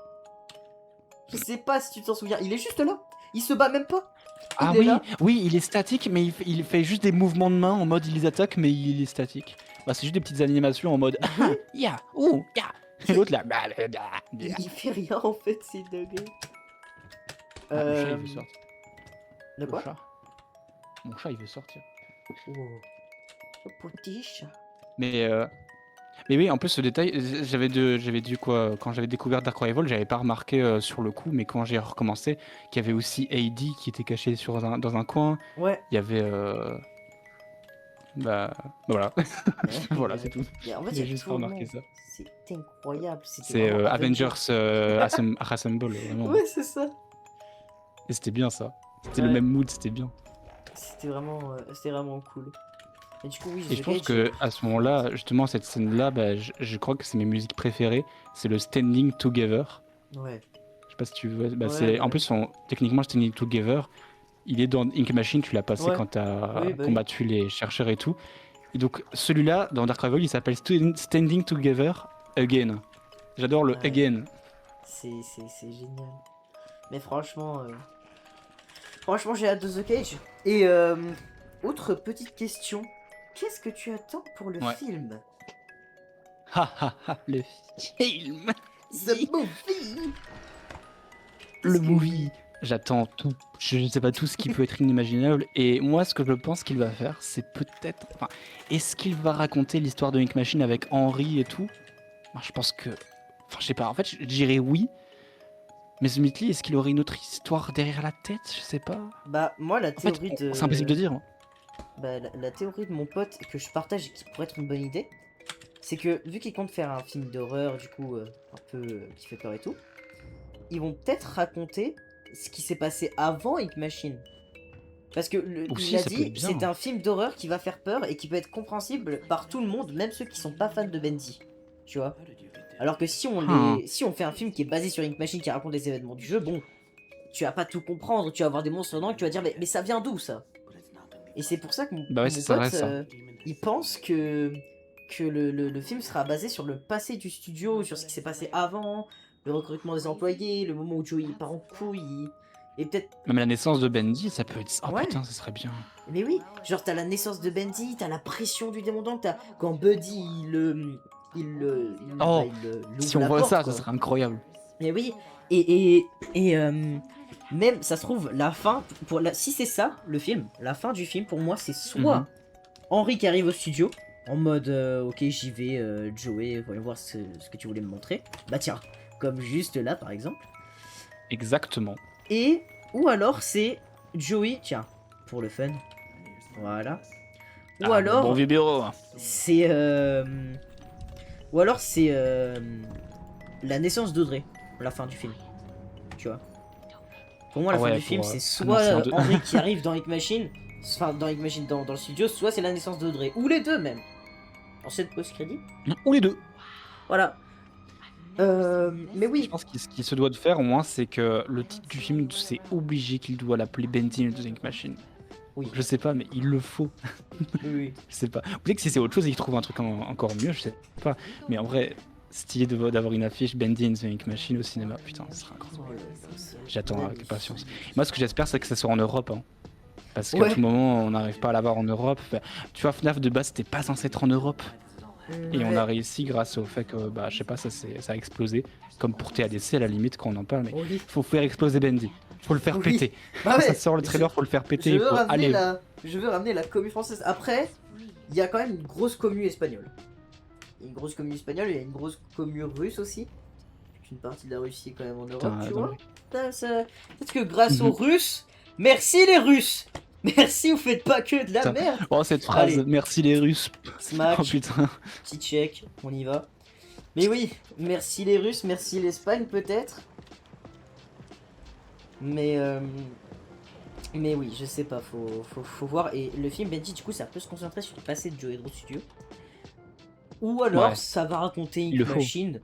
Je sais pas si tu t'en souviens, il est juste là, il se bat même pas. Ah Il est oui, là. oui, il est statique, mais il fait juste des mouvements de main en mode il les attaque, mais il est statique. Bah, c'est juste des petites animations en mode Oui. ah, ya, ouh, ya. Et l'autre là, bah, Il fait rien en fait, c'est dingue. Ah, le chat il veut sortir. De Le quoi? chat. Mon chat il veut sortir. Oh, le petit chat. Mais, euh, mais oui, en plus ce détail, j'avais dû quoi, quand j'avais découvert Dark Rival, j'avais pas remarqué sur le coup, mais quand j'ai recommencé, qu'il y avait aussi AD qui était caché dans un coin. Ouais. Il y avait bah voilà, voilà c'est tout. En fait, il y J'ai a juste tout pas le monde. remarqué ça. C'est incroyable. C'était C'est vraiment Avengers Assemble, vraiment. Ouais, c'est ça. Et c'était bien ça. C'était le Ouais. même mood, c'était bien. C'était vraiment cool. Et du coup, oui, Et The je pense Cage. que à ce moment-là, justement, cette scène-là, bah, je crois que c'est mes musiques préférées. C'est le Standing Together. Ouais. Je sais pas si tu vois. Bah, Ouais, en ouais. plus, techniquement, Standing Together, il est dans Ink Machine, tu l'as passé Ouais. quand t'as Oui, bah oui. combattu les chercheurs et tout. Et donc, celui-là, dans Dark Rival, il s'appelle Standing Together Again. J'adore le Ouais. Again. C'est génial. Mais franchement, j'ai hâte de The Cage. Et autre petite question. Qu'est-ce que tu attends pour le Ouais. film? Ha ha ha, le film. The movie. Le movie. J'attends tout. Je ne sais pas tout ce qui peut être inimaginable. Et moi, ce que je pense qu'il va faire, c'est peut-être. Enfin, est-ce qu'il va raconter l'histoire de Ink Machine avec Henry et tout? Moi, je pense que. Enfin, je sais pas. En fait, je dirais oui. Mais Smith Lee, est-ce qu'il aurait une autre histoire derrière la tête? Je sais pas. Bah, moi, la En fait, théorie de. c'est impossible de dire. Hein. Bah, la théorie de mon pote que je partage et qui pourrait être une bonne idée, c'est que vu qu'ils comptent faire un film d'horreur, du coup, un peu qui fait peur et tout, ils vont peut-être raconter ce qui s'est passé avant Ink Machine. Parce que Aussi, il a ça peut dit, être bien. c'est un film d'horreur qui va faire peur et qui peut être compréhensible par tout le monde, même ceux qui sont pas fans de Bendy. Tu vois? Alors que si on fait un film qui est basé sur Ink Machine qui raconte les événements du jeu, bon, tu vas pas tout comprendre, tu vas avoir des monstres dedans et tu vas dire mais ça vient d'où ça? Et c'est pour ça que Bah ouais, mon c'est vrai pote, ça. il pense que le film sera basé sur le passé du studio, sur ce qui s'est passé avant, le recrutement des employés, le moment où Joey part en couille, et peut-être... Même la naissance de Bendy, ça peut être. Oh Ouais. putain, ça serait bien. Mais oui, genre t'as la naissance de Bendy, t'as la pression du démon d'encre, t'as quand Buddy Oh, il si ouvre on la voit porte, ça, quoi. ça serait incroyable. Mais oui, même ça se trouve la fin si c'est ça le film, la fin du film pour moi c'est soit Henry qui arrive au studio en mode ok j'y vais Joey, voyons voir ce que tu voulais me montrer. Bah tiens, comme juste là par exemple. Exactement. Et ou alors c'est Joey, tiens, pour le fun. Voilà. Ou Ah, alors bon vieux bureau. c'est ou alors c'est la naissance d'Audrey, la fin du film. Tu vois. Pour moi, la fin Ouais, du film, pour, c'est annoncer soit un deux. Henry qui arrive dans Ink Machine, enfin dans Ink Machine dans le studio, soit c'est la naissance d'Audrey, ou les deux même. En cette post-crédit. Ou les deux. Voilà. Mais Je oui, pense que ce qu'il se doit de faire, au moins, c'est que le titre du film, c'est obligé qu'il doit l'appeler Bendy and the Ink Machine. oui, Je sais pas, mais il le faut. oui, oui. Je sais pas. Peut-être que si c'est autre chose, il trouve un truc encore mieux, je sais pas. Mais en vrai, stylé d'avoir une affiche Bendy and the Ink Machine au cinéma. Putain, ce sera incroyable. Oh là là, c'est J'attends avec magnifique. impatience. Moi, ce que j'espère, c'est que ça sort en Europe. Hein. Parce qu'à Ouais, tout moment, on n'arrive pas à l'avoir en Europe. Enfin, tu vois, FNAF de base, c'était pas censé être en Europe. Et on a ouais, réussi grâce au fait que, bah, je sais pas, ça a explosé. Comme pour TADC à la limite quand on en parle, mais oui, faut faire exploser Bendy. Faut le faire oui. péter. Bah Quand ça ouais, sort le trailer, faut le faire péter. je Il veux faut ramener aller. je veux ramener la commu française. Après, il y a quand même une grosse commu espagnole. Il y a une grosse commu espagnole, il y a une grosse commu russe aussi. Une partie de la Russie est quand même en Europe, Putain, tu non, vois. mais- Peut-être que grâce aux Mhm. Russes, merci les Russes. Merci, vous faites pas que de la Putain. merde. Oh, cette phrase, Allez, merci les Russes. smack, Oh putain. petit check, on y va. Mais oui, merci les Russes, merci l'Espagne peut-être. Mais mais oui, je sais pas, faut voir. Et le film Benji, du coup, ça peut se concentrer sur le passé de Joe Hydro Studio. Ou alors, Ouais, ça va raconter il Ink le faut. Machine.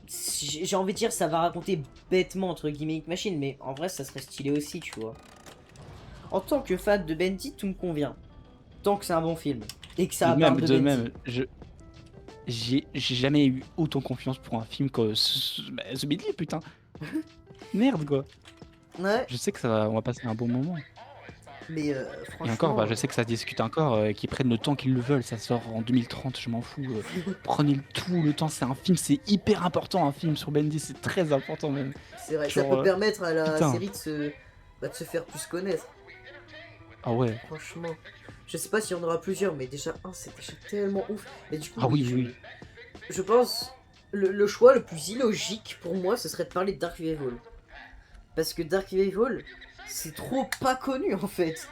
J'ai envie de dire, ça va raconter bêtement, entre guillemets, Ink Machine, mais en vrai, ça serait stylé aussi, tu vois. En tant que fan de Benji, tout me convient. Tant que c'est un bon film. Et que ça parle de De Benji. même, j'ai jamais eu autant confiance pour un film que ce Bendy, putain. Merde, quoi. Ouais, Je sais que on va passer un bon moment. mais Et encore, bah, franchement... je sais que ça se discute encore, qu'ils prennent le temps qu'ils le veulent, ça sort en 2030, je m'en fous. Prenez tout le temps, c'est un film, c'est hyper important un film sur Bendy, c'est très important même. c'est vrai, ça Genre, peut permettre à la putain, série de se faire plus connaître. ah ouais, Franchement. Je sais pas s'il y en aura plusieurs, mais déjà un, c'est déjà tellement ouf. Et du coup, ah oui, oui, oui, je pense... Le choix le plus illogique pour moi, ce serait de parler de Dark Revival. Parce que Dark Revival, c'est trop pas connu en fait.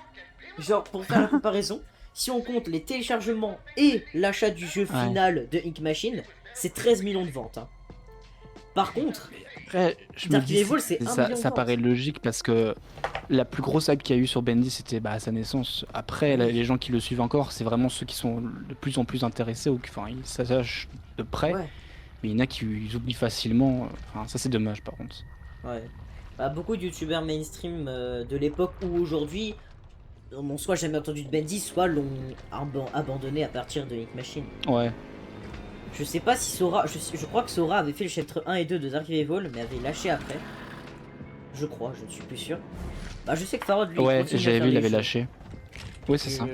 Genre, pour faire la comparaison, si on compte les téléchargements et l'achat du jeu ouais. final de Ink Machine, c'est 13 millions de ventes. Hein. Par contre, Après, je me Dark dis, Revival, c'est 1 ça, million de ça ventes. paraît logique parce que la plus grosse hype qu'il y a eu sur Bendy, c'était bah, à sa naissance. Après, Oui. les gens qui le suivent encore, c'est vraiment ceux qui sont de plus en plus intéressés ou qui, enfin, ils s'attachent de près. Ouais, Mais il y en a qui ils oublient facilement. Enfin, ça, c'est dommage par contre. ouais. Bah, beaucoup de youtubeurs mainstream de l'époque ou aujourd'hui n'ont soit jamais entendu de Bendy, soit l'ont abandonné à partir de Ink Machine. Ouais. Je sais pas si Sora. Je crois que Sora avait fait le chapitre 1 et 2 de Dark Revival, mais avait lâché après. Je crois, je ne suis plus sûr. Bah, je sais que Farod lui il Ouais, continue à j'avais faire vu, il les avait jeux. lâché. Oui, c'est ça.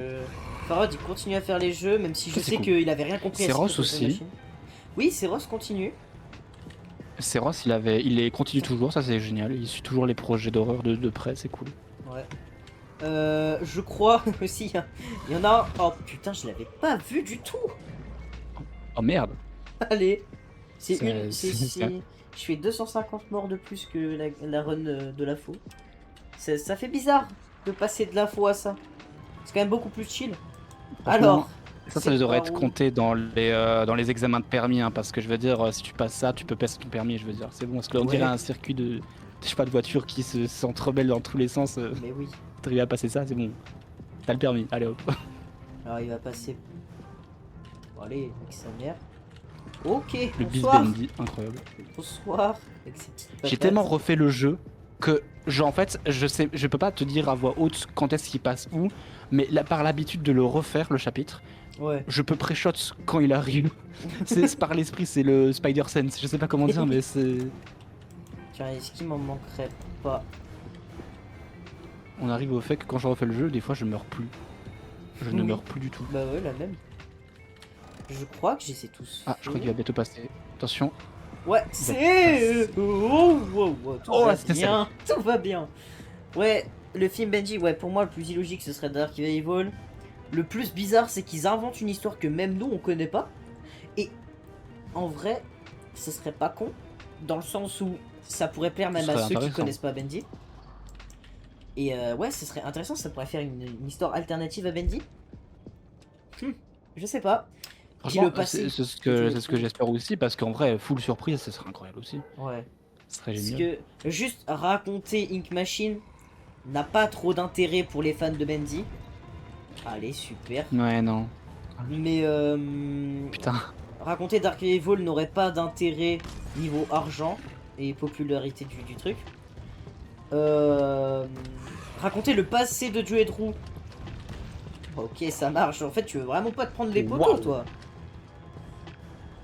Farod il continue à faire les jeux, même si je Ça, c'est sais cool. qu'il avait rien compris à C'est ce Ross qu'il faisait sur aussi. machine. Oui, c'est Ross continue. C'est Ross, il les continue toujours, ça c'est génial. Il suit toujours les projets d'horreur de près, c'est cool. Ouais. Je crois aussi, il y en a. Oh putain, je l'avais pas vu du tout. Oh merde. Allez, c'est C'est- une. Je fais 250 morts de plus que la run de l'info. Ça fait bizarre de passer de l'info à ça. C'est quand même beaucoup plus chill. Franchement, Alors, ça c'est devrait par être où compté dans les examens de permis, hein, parce que je veux dire, si tu passes ça, tu peux passer ton permis, je veux dire. C'est bon, parce qu'on Ouais. dirait un circuit de, je sais pas, de voitures qui s'entrebellent dans tous les sens. Mais oui. T'arrives à passer ça, c'est bon. T'as le permis, allez hop. Alors il va passer. Bon, allez, avec sa mère. Ok, Le Beast bonsoir. Bendy, incroyable. Bonsoir. Avec ses petites J'ai patates. tellement refait le jeu que, en fait, je peux pas te dire à voix haute quand est-ce qu'il passe où, mais par l'habitude de le refaire, le chapitre, Ouais. je peux pré-shot quand il arrive. C'est par l'esprit, c'est le Spider Sense, je sais pas comment dire, mais c'est. Tiens, est-ce qu'il m'en manquerait pas? On arrive au fait que quand je refais le jeu, des fois je meurs plus. Je ne Oui. meurs plus du tout. Bah ouais, la même. Je crois que j'ai ces tous. Ah, je crois qu'il va bientôt passer. Attention. Ouais, c'est. Oh, oh, oh, tout Oh, va c'était bien. Tout va bien. Ouais, le film Benji, ouais, pour moi, le plus illogique, ce serait Dark Revival. Le plus bizarre, c'est qu'ils inventent une histoire que même nous, on connaît pas. Et en vrai, ce serait pas con. Dans le sens où ça pourrait plaire même Ce à serait ceux qui intéressant. connaissent pas Benji. Et ouais, ce serait intéressant, ça pourrait faire une histoire alternative à Benji. Je sais pas. Puis Franchement, le passé. c'est ce tu le que trouves. j'espère aussi, parce qu'en vrai, full surprise, ce serait incroyable aussi. Ouais. Ce serait Parce génial. que juste raconter Ink Machine n'a pas trop d'intérêt pour les fans de Bendy. Allez, super. Ouais, non. Mais Putain. raconter Dark Evil n'aurait pas d'intérêt niveau argent et popularité du truc. Raconter le passé de Joe et Drew. Ok, ça marche. En fait, tu veux vraiment pas te prendre les poteaux, toi.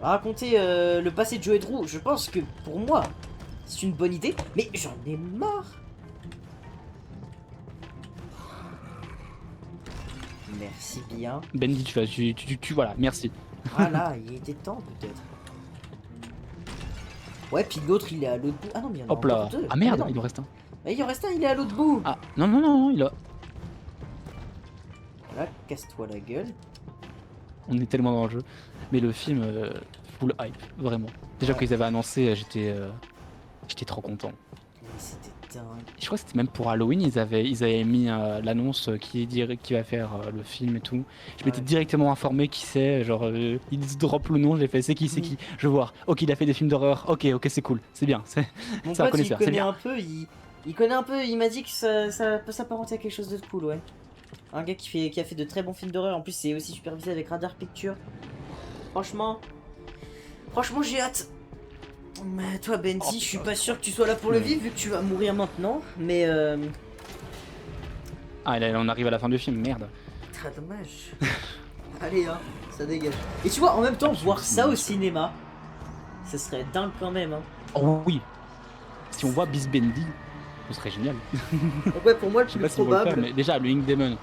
Raconter le passé de Joe et Drew, je pense que pour moi, c'est une bonne idée, mais j'en ai marre. Merci bien. Bendy, voilà, merci. Ah là, il était temps peut-être. Ouais, puis l'autre il est à l'autre bout. Ah non, mais il y en a Hop là. encore deux. Ah merde, non. il en reste un. Mais il en reste un, il est à l'autre bout. Ah, non, il a... Voilà, casse-toi la gueule. On est tellement dans le jeu. Mais le film, full hype, vraiment. Déjà Ouais. qu'ils avaient annoncé, j'étais trop content. Mais c'était dingue. Je crois que c'était même pour Halloween, ils avaient mis l'annonce qui va faire le film et tout. Je m'étais Ouais. directement informé qui c'est, genre ils se drop le nom, j'ai fait c'est qui, je veux voir. Ok, il a fait des films d'horreur, ok, c'est cool, c'est bien, c'est Mon un pote il connaisseur, c'est connaît bien. un peu, il connaît un peu, il m'a dit que ça peut s'apparenter à quelque chose de cool, ouais. Un gars qui a fait de très bons films d'horreur, en plus c'est aussi supervisé avec Radar Pictures. Franchement j'ai hâte. Mais toi Benji, je suis pas sûr que tu sois là pour le vivre vu que tu vas mourir maintenant, mais Ah là, on arrive à la fin du film, merde. très dommage. Allez hein, ça dégage. Et tu vois, en même temps, voir ça au cinéma, ce serait dingue quand même hein. Oh oui. Si on voit Beast Bendy, ce serait génial. Donc ouais, pour moi le Je sais plus pas s'ils vont le faire, probable, mais déjà le Ink Demon,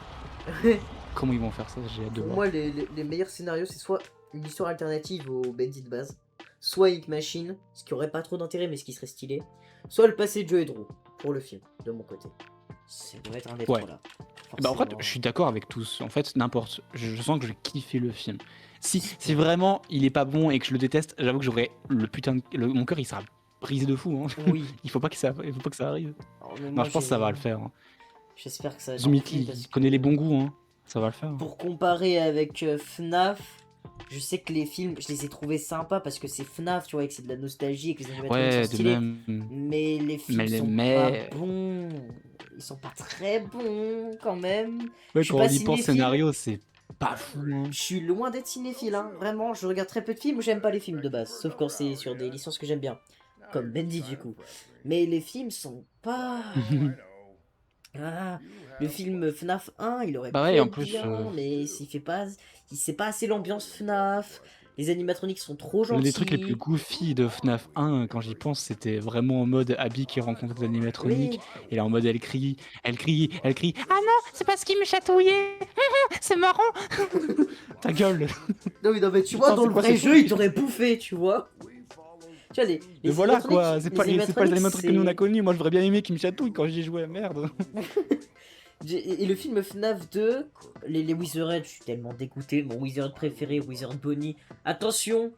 comment ils vont faire ça, j'ai hâte de pour voir. moi les meilleurs scénarios c'est soit une histoire alternative au Bendy de base, soit Ink Machine, ce qui aurait pas trop d'intérêt mais ce qui serait stylé, soit le passé de Joe et Drew pour le film, de mon côté. Ça doit être un des trois là. Bah en fait, je suis d'accord avec tous. En fait, n'importe. Je sens que je vais kiffer le film. Si vraiment il est pas bon et que je le déteste, j'avoue que j'aurais le putain de... mon cœur il sera brisé de fou. Hein. Oui. il faut pas que ça arrive. Alors, mais Non, moi, je pense que ça va le faire. Hein. J'espère que ça va être Zumiki, parce il que connaît les bons goûts. Hein. Ça va le faire. pour comparer avec FNAF, je sais que les films, je les ai trouvés sympas parce que c'est FNAF, tu vois, et que c'est de la nostalgie et que les animatroniques Ouais, sont de stylés. même. Mais les films Mais- sont mais- pas bons. Ils sont pas très bons quand même. Ouais, Je suis quand pas on y pense, cinéphile. scénario, c'est pas fou. Hein. Je suis loin d'être cinéphile, hein. Vraiment, je regarde très peu de films, j'aime pas les films de base, sauf quand c'est sur des licences que j'aime bien, comme Bendy du coup. Mais les films sont pas... Ah, le film FNAF 1, il aurait Bah pu ouais, en être plus, bien, mais il sait pas assez l'ambiance FNAF, les animatroniques sont trop L'un gentils. des trucs les plus goofy de FNAF 1, quand j'y pense, c'était vraiment en mode Abby qui rencontre des animatroniques. Oui. Et là, en mode elle crie. Ah non, c'est parce qu'il me chatouillait. C'est marrant. Ta gueule. Non mais tu vois, Putain, dans c'est le quoi vrai ce jeu, truc il t'aurait bouffé, tu vois. Tu vois, Mais voilà quoi, c'est pas les animatroniques, animatroniques que nous on a connus. Moi, j'aurais bien aimé qu'ils me chatouillent quand j'y jouais, merde. Et le film FNAF 2, les Wizards, je suis tellement dégoûté, mon Wizard préféré, Wizard Bonnie. Attention,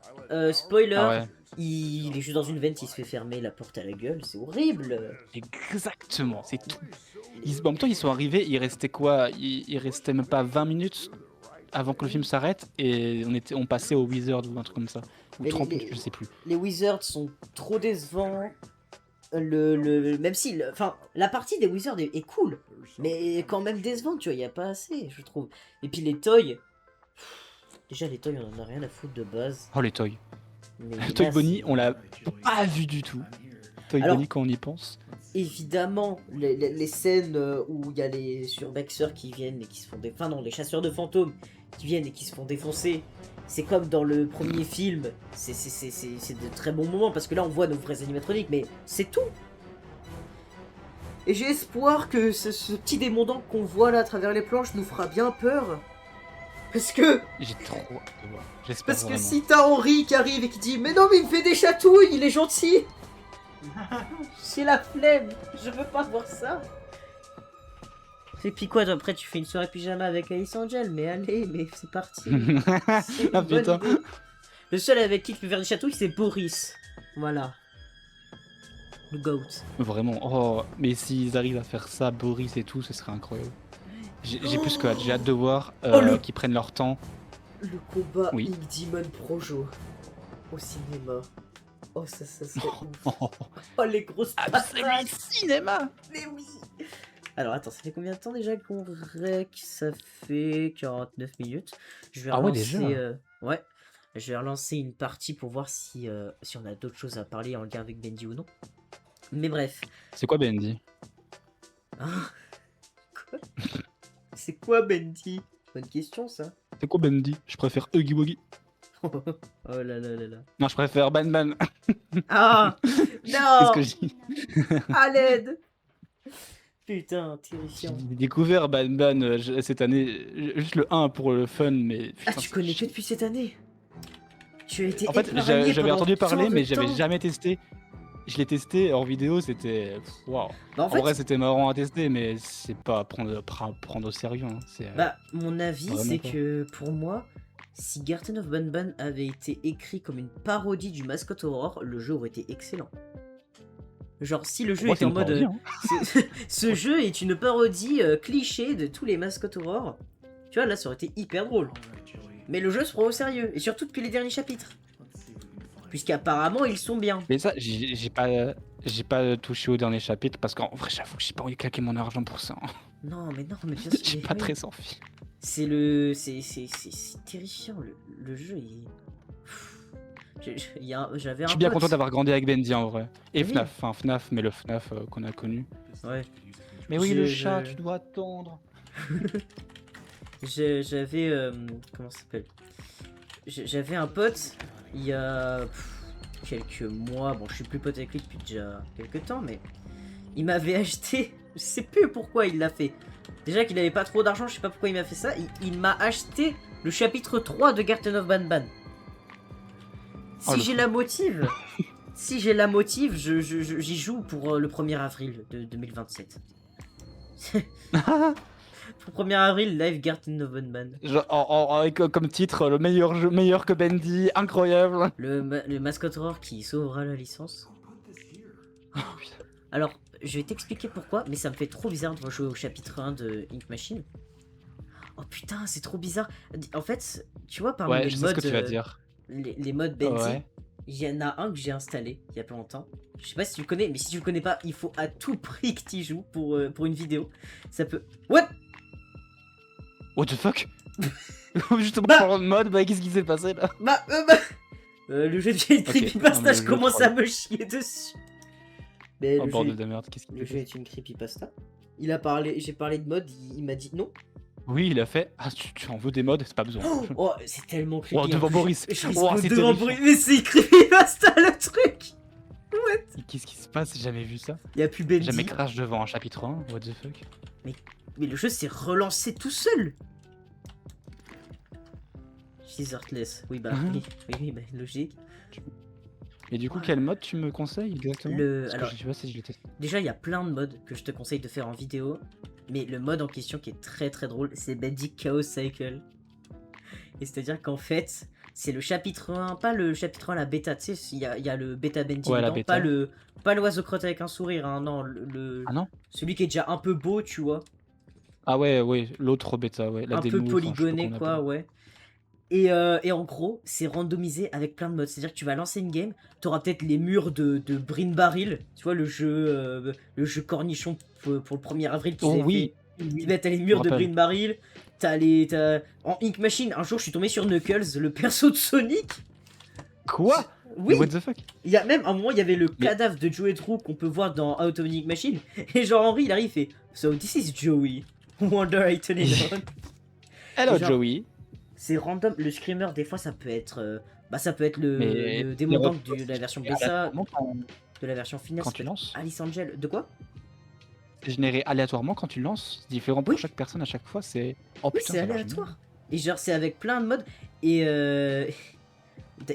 spoiler, Ah ouais. il est juste dans une vente, il se fait fermer la porte à la gueule, c'est horrible. Exactement, c'est tout. En même temps, ils sont arrivés, il restait quoi il restait même pas 20 minutes avant que le film s'arrête et on passait au Wizard ou un truc comme ça. Ou Mais 30 minutes, je sais plus. Les Wizards sont trop décevants. Même si, enfin, la partie des Wizards est cool, mais quand même décevante, tu vois, il y a pas assez, je trouve. Et puis les toys, déjà les toys, on en a rien à foutre de base. Oh les Toy. Mais Toy là, Bonnie, c'est- on l'a pas vu du tout. Toy Alors- Bonnie quand on y pense. Évidemment, les scènes où il y a les surbexeurs qui viennent et qui se font enfin non, les chasseurs de fantômes qui viennent et qui se font défoncer, c'est comme dans le premier film, c'est de très bons moments parce que là on voit nos vrais animatroniques, mais c'est tout. Et j'ai espoir que ce petit démon d'encre qu'on voit là à travers les planches nous fera bien peur. Parce que J'ai trop hâte de voir. J'espère Parce que vraiment. si t'as Henri qui arrive et qui dit mais non mais il me fait des chatouilles, il est gentil. J'ai la flemme, je veux pas voir ça. Et puis quoi, après tu fais une soirée pyjama avec Alice Angel, mais allez, mais c'est parti. C'est une Ah bonne putain. idée. Le seul avec qui tu peux faire des chatouilles, c'est Boris. Voilà. Le GOAT. Vraiment. Oh, mais s'ils arrivent à faire ça, Boris et tout, ce serait incroyable. J'ai plus que hâte. J'ai hâte de voir qu'ils prennent leur temps. Le combat Oui. Ink Demon Projo au cinéma. Oh ça serait ouf. Oh, Oh les grosses absolument patates. cinéma. Mais oui. Alors attends, ça fait combien de temps déjà qu'on rec? Ça fait 49 minutes. Je vais Ah ouais, relancer, déjà ouais. Je vais relancer une partie pour voir si on a d'autres choses à parler en lien avec Bendy ou non. Mais bref. C'est quoi Bendy? Hein? Quoi? C'est quoi Bendy? Bonne question ça. C'est quoi Bendy? Je préfère Huggy Wuggy. Oh là là là là. Non, je préfère Ban Ban. Ah Qu'est-ce non. que je dis? À l'aide. Putain, terrifiant. J'ai découvert Ban Ban cette année, juste le 1 pour le fun, mais... Ah, putain, tu connais que depuis cette année? Tu as été En fait, épargné j'avais pendant entendu parler, tant de mais j'avais temps. jamais testé. Je l'ai testé hors vidéo, c'était... Waouh. Bah, en En fait, vrai, c'était marrant à tester, mais c'est pas à prendre au sérieux. Hein. bah, mon avis, Vraiment c'est pas. que pour moi, si Garten of Banban avait été écrit comme une parodie du Mascot Horror, le jeu aurait été excellent. Genre, si le Pour jeu moi, était c'est en une mode. parodie, hein. Ce jeu est une parodie cliché de tous les Mascot Horror. Tu vois, là, ça aurait été hyper drôle. Mais le jeu se prend au sérieux, et surtout depuis les derniers chapitres. Puisqu'apparemment, ils sont bien. Mais ça, j'ai pas touché au dernier chapitre parce qu'en vrai, j'avoue que j'ai pas envie de claquer mon argent pour ça. Non, mais bien sûr. J'ai mais pas oui. très envie. C'est terrifiant, le jeu, il... J'avais un Je suis bien pote- content d'avoir grandi avec Bendy en vrai. Et Oui. FNAF, enfin FNAF, mais le FNAF qu'on a connu. Ouais. Mais oui, Je- le je- chat, tu dois attendre. J'avais... comment ça s'appelle? J'avais un pote, il y a quelques mois, bon je suis plus pote avec lui depuis déjà quelques temps, mais il m'avait acheté, je sais plus pourquoi il l'a fait. Déjà qu'il avait pas trop d'argent, je sais pas pourquoi il m'a fait ça, il m'a acheté le chapitre 3 de Garten of Banban. Oh, Si le j'ai fou. la motive, si j'ai la motive, j'y joue pour le 1er avril de 2027. Pour 1er avril, live Garten of Banban. Genre, avec comme titre, le meilleur jeu, meilleur que Bendy, incroyable. Le Mascot Horror qui sauvera la licence. Alors, je vais t'expliquer pourquoi, mais ça me fait trop bizarre de rejouer au chapitre 1 de Ink Machine. Oh putain, c'est trop bizarre. En fait, tu vois, parmi Ouais, les je sais modes, ce que tu vas dire. les modes Bendy, Ouais. il y en a un que j'ai installé il y a pas longtemps. Je sais pas si tu le connais, mais si tu le connais pas, il faut à tout prix que tu y joues pour une vidéo. Ça peut... What? What the fuck? Justement, Bah. parlant de mode, bah qu'est-ce qui s'est passé là? Le jeu devient une Ok, creepypasta, non, mais je le commence troll. à me chier dessus. Mais Oh le bordel jeu, de merde, qu'est-ce qui le s'est jeu passé? est une creepypasta. Il a parlé, j'ai parlé de mode, il m'a dit non. Oui, il a fait. Ah, tu en veux des modes? C'est pas besoin. Oh, c'est tellement creepy. Oh, devant en plus. Boris. Je risque Oh, c'est devant terrifiant. Boris. Mais c'est creepypasta le truc. Qu'est-ce qui se passe? J'ai jamais vu ça. Il y a plus Bendy. Jamais crash devant un chapitre 1. What the fuck? Mais le jeu s'est relancé tout seul. She's Heartless. Oui, bah, oui, bah, logique. Et du coup, quel mode tu me conseilles exactement? Parce alors- que je sais pas si je l'ai testé. Déjà, il y a plein de modes que je te conseille de faire en vidéo. Mais le mode en question qui est très très drôle, c'est Bendy Chaos Cycle. Et c'est-à-dire qu'en fait, c'est le chapitre 1, pas le chapitre 1, la bêta, tu sais, il y a le bêta Bendy Ouais, la dedans, bêta. pas l'oiseau crotte avec un sourire, hein, non, Ah non? celui qui est déjà un peu beau, tu vois, Ah ouais, l'autre bêta, ouais. La un démo, peu enfin, je sais pas polygoné, comment on quoi, appelle. ouais. Et en gros, c'est randomisé avec plein de modes. C'est-à-dire que tu vas lancer une game, t'auras peut-être les murs de Brin Barrel, tu vois, le jeu cornichon pour le 1er avril qu'ils Oh avaient oui. fait. Là, t'as les murs Je de me rappelle. Brin Barrel, en Ink Machine, un jour, je suis tombé sur Knuckles, le perso de Sonic. Quoi? Oui, What the fuck? il y a même, à un moment, il y avait le Mais- cadavre de Joey True qu'on peut voir dans Out of Ink Machine. Et genre, Henry, il arrive, il fait So, this is Joey. Wonder I turn it on. Hello, Genre- Joey. C'est random. Le screamer, des fois, ça peut être. Ça peut être Mais- le démon mais d'angle de la version bêta, Aléatoirement, de la version finale. quand ça tu peut être lances, Alice Angel. De quoi? c'est généré aléatoirement quand tu lances. C'est différent pour Oui. chaque personne à chaque fois. C'est. Oh Oui, putain, c'est ça marche aléatoire. Et genre, c'est avec plein de modes.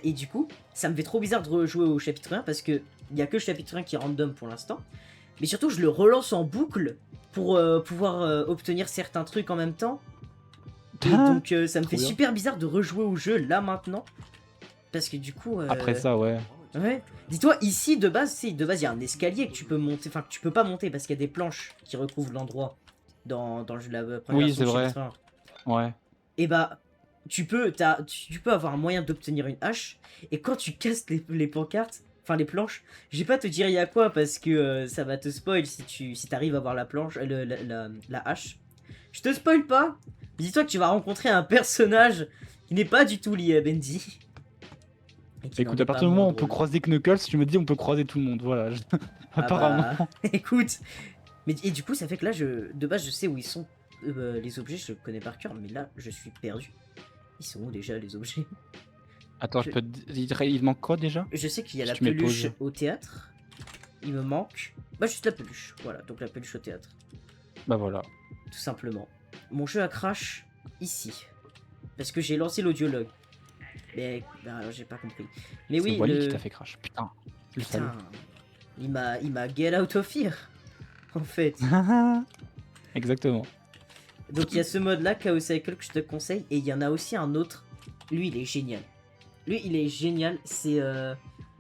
Et du coup, ça me fait trop bizarre de rejouer au chapitre 1 parce que il y a que le chapitre 1 qui est random pour l'instant. Mais surtout, je le relance en boucle pour pouvoir obtenir certains trucs en même temps. Et Ah, donc, ça me trop fait bien. super bizarre de rejouer au jeu là maintenant. Parce que du coup. Après ça, ouais. Ouais. Dis-toi, ici, de base, il y a un escalier que tu peux monter. Enfin, que tu peux pas monter parce qu'il y a des planches qui recouvrent l'endroit dans le jeu de la première Oui, version c'est du vrai. chapitre 1. Ouais. Et bah, tu peux avoir un moyen d'obtenir une hache. Et quand tu casses les pancartes, enfin les planches, je vais pas te dire il y a quoi parce que ça va te spoil si t'arrives à voir la planche, la hache. Je te spoil pas. Dis-toi que tu vas rencontrer un personnage qui n'est pas du tout lié à Bendy. Et qui n'en Écoute, est à pas partir du moins moment où on peut drôle. croiser Knuckles, tu me dis on peut croiser tout le monde, voilà. Ah Apparemment. bah, écoute. Mais et du coup, ça fait que là, de base, je sais où ils sont les objets, je les connais par cœur, mais là, je suis perdu. Ils sont où déjà les objets? Attends, Je, je peux te dire, il manque quoi déjà? je sais qu'il y a Si la tu mets peluche pause. au théâtre. Il me manque. Bah, juste la peluche. Voilà, donc la peluche au théâtre. Bah voilà. Tout simplement. Mon jeu a crash ici. Parce que j'ai lancé l'audiologue. Mais bah, alors, j'ai pas compris. Mais C'est oui, Wally qui le. t'a fait crash. Putain, le salaud. Putain. Il m'a get out of here. En fait. Exactement. Donc il y a ce mode là, Chaos Cycle, que je te conseille. Et il y en a aussi un autre. Lui, il est génial. Lui, il est génial. C'est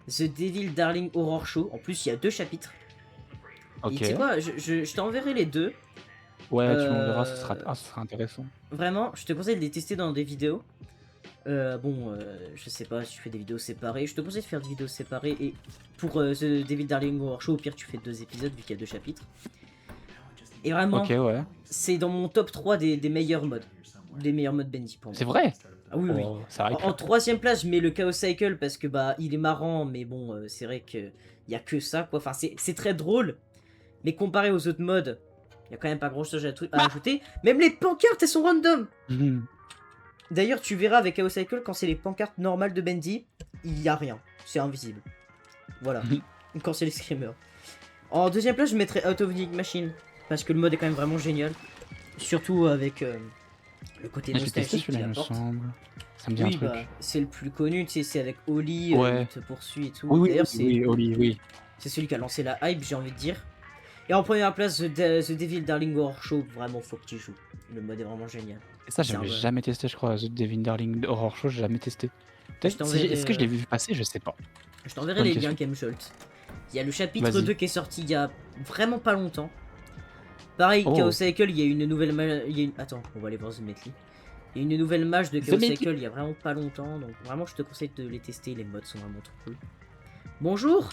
The Devil Darling Horror Show. En plus, il y a 2 chapitres. Et Ok. tu sais quoi, je t'enverrai les 2. Ouais, tu m'enverras, Euh, ce sera intéressant. Vraiment, je te conseille de les tester dans des vidéos. Je sais pas si tu fais des vidéos séparées. Je te conseille de faire des vidéos séparées. Et pour The Devil Darling Horror Show, au pire, tu fais 2 épisodes vu qu'il y a 2 chapitres. Et vraiment, Ok, ouais. c'est dans mon top 3 des meilleurs modes. Des meilleurs modes Bendy pour moi. C'est vrai. Ah oui, oui. Oh, ça hype. En 3ème place, je mets le Chaos Cycle parce que bah il est marrant, mais bon, c'est vrai que y a que ça quoi. Enfin, c'est très drôle, mais comparé aux autres modes, il y a quand même pas grand chose à ajouter. Même les pancartes, elles sont random. D'ailleurs, tu verras avec Chaos Cycle quand c'est les pancartes normales de Bendy, il y a rien, c'est invisible. Voilà. Quand c'est les screamers. En 2ème place, je mettrais Out of the Machine parce que le mode est quand même vraiment génial, surtout avec le côté J'ai testé nostalgique celui-là, qu'il il me apporte. semble. Ça me dit un Oui, truc. bah, c'est le plus connu, tu sais, c'est avec Oli, Ouais. il te poursuit et tout. Oui, oui, D'ailleurs, oui, Oli, oui. c'est celui qui a lancé la hype, j'ai envie de dire. Et en première place, The Devil Darling Horror Show, vraiment, faut que tu joues. Le mode est vraiment génial. Et ça, C'est j'avais un- jamais testé, je crois. The Devin Darling Horror Show, j'ai jamais testé. Je t'enverrai, Est-ce que je l'ai vu passer? Je sais pas. Je t'enverrai Bonne les question. liens, Kemsholt. Il y a le chapitre Vas-y. 2 qui est sorti il y a vraiment pas longtemps. Pareil, Oh. Chaos Cycle, il y a une nouvelle Attends, on va aller voir The Metley. Il y a une nouvelle mage de Chaos Metley. Cycle il y a vraiment pas longtemps, donc vraiment je te conseille de les tester, les mods sont vraiment trop cool. Bonjour.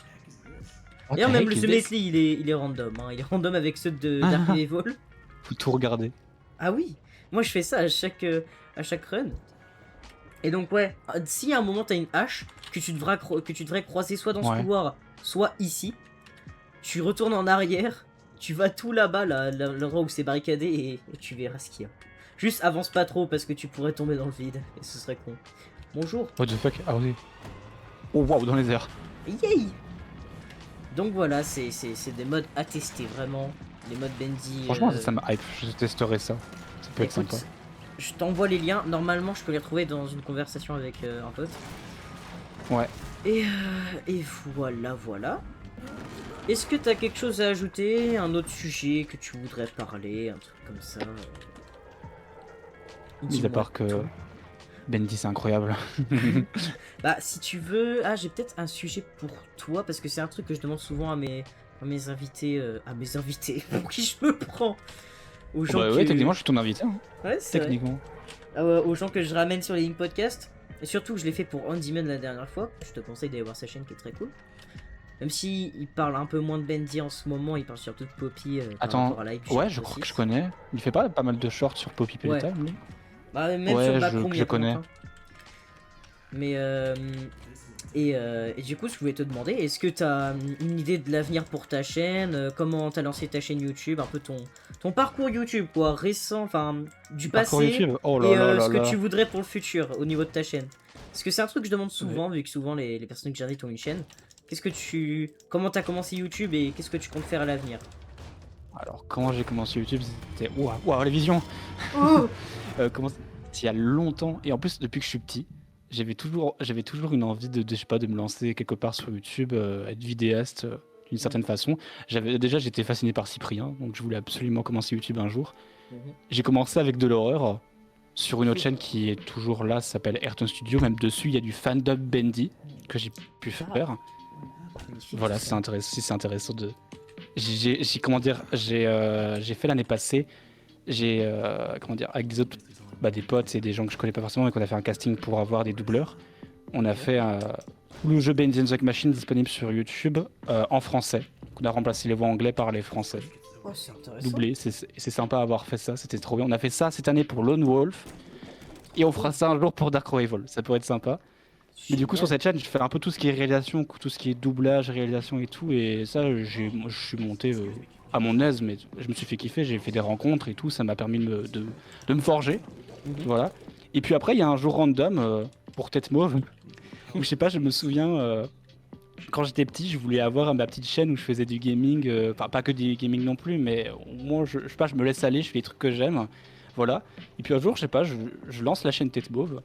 What D'ailleurs, the même heck le is The this? Metley, il est random. Hein. Il est random avec ceux de Dark Evil. Faut tout regarder. Ah oui, moi je fais ça à chaque run. Et donc ouais, si à un moment t'as une hache que tu devrais croiser soit dans ce Ouais. couloir, soit ici, tu retournes en arrière, tu vas tout là-bas, l'endroit où c'est barricadé et tu verras ce qu'il y a. Juste avance pas trop parce que tu pourrais tomber dans le vide et ce serait con. Bonjour. What the fuck? Ah oui. Oh waouh, dans les airs. Yay. Donc voilà, c'est des modes à tester vraiment. Les modes Bendy. Franchement, ça me hype. Je testerai ça. Ça peut être Écoute, sympa. je t'envoie les liens. Normalement, je peux les retrouver dans une conversation avec un pote. Ouais. Et voilà. Est-ce que t'as quelque chose à ajouter? Un autre sujet que tu voudrais parler? Un truc comme ça? Mis à Dis-moi part que tout. Bendy, c'est incroyable. Bah, si tu veux... Ah, j'ai peut-être un sujet pour toi, parce que c'est un truc que je demande souvent à mes invités... à mes invités, pour qui je me prends? Aux gens Bah que... ouais, techniquement, je suis ton invité. Hein. Ouais, c'est vrai. Techniquement. Aux gens que je ramène sur les in podcast. Et surtout, je l'ai fait pour Handyman la dernière fois. Je te conseille d'aller voir sa chaîne qui est très cool. Même si il parle un peu moins de Bendy en ce moment, il parle surtout de Poppy par Attends, rapport à la hype ouais, chez je crois que je Poppy. connais. Il fait pas mal de shorts sur Poppy Ouais. Playtime, lui? Bah, même Ouais, sur je Backroom, il y a pas connais. longtemps. Mais et du coup, je voulais te demander, est-ce que t'as une idée de l'avenir pour ta chaîne? Comment t'as lancé ta chaîne YouTube? Un peu ton parcours YouTube, quoi, récent, enfin, du Parcours passé. YouTube. Oh Et là là là ce que là. tu voudrais pour le futur au niveau de ta chaîne. Parce que c'est un truc que je demande souvent, vu que souvent les personnes que j'invite ont une chaîne. Comment t'as commencé YouTube et qu'est-ce que tu comptes faire à l'avenir? Alors, quand j'ai commencé YouTube, c'était. Waouh, les visions! Oh Comment... Il y a longtemps, et en plus, depuis que je suis petit, j'avais toujours une envie je sais pas, de me lancer quelque part sur YouTube, être vidéaste d'une certaine façon. J'étais fasciné par Cyprien, donc je voulais absolument commencer YouTube un jour. J'ai commencé avec de l'horreur sur une autre chaîne qui est toujours là, ça s'appelle Ayrton Studio. Même dessus, il y a du fandub Bendy que j'ai pu faire. Magnifique, Voilà, tout ça. c'est intéressant de. Comment dire, j'ai fait l'année passée, comment dire, avec des autres, des potes et des gens que je connais pas forcément, et qu'on a fait un casting pour avoir des doubleurs. On a fait le jeu Bendy and the Machine disponible sur YouTube en français. On a remplacé les voix anglais par les français. Oh, c'est intéressant. Doublé, c'est sympa d'avoir fait ça, c'était trop bien. On a fait ça cette année pour Lone Wolf, et on fera ça un jour pour Dark Rival, ça pourrait être sympa. Mais du coup, sur Génial. cette chaîne, je fais un peu tout ce qui est réalisation, tout ce qui est doublage, réalisation et tout. Et ça, moi, je suis monté à mon aise, mais je me suis fait kiffer. J'ai fait des rencontres et tout. Ça m'a permis de me forger. Mhm. Voilà. Et puis après, il y a un jour random pour Tête Mauve, où je sais pas, je me souviens, quand j'étais petit, je voulais avoir ma petite chaîne où je faisais du gaming. Enfin, pas que du gaming non plus, mais au moins, je sais pas, je me laisse aller, je fais les trucs que j'aime. Voilà. Et puis un jour, je sais pas, je lance la chaîne Tête Mauve.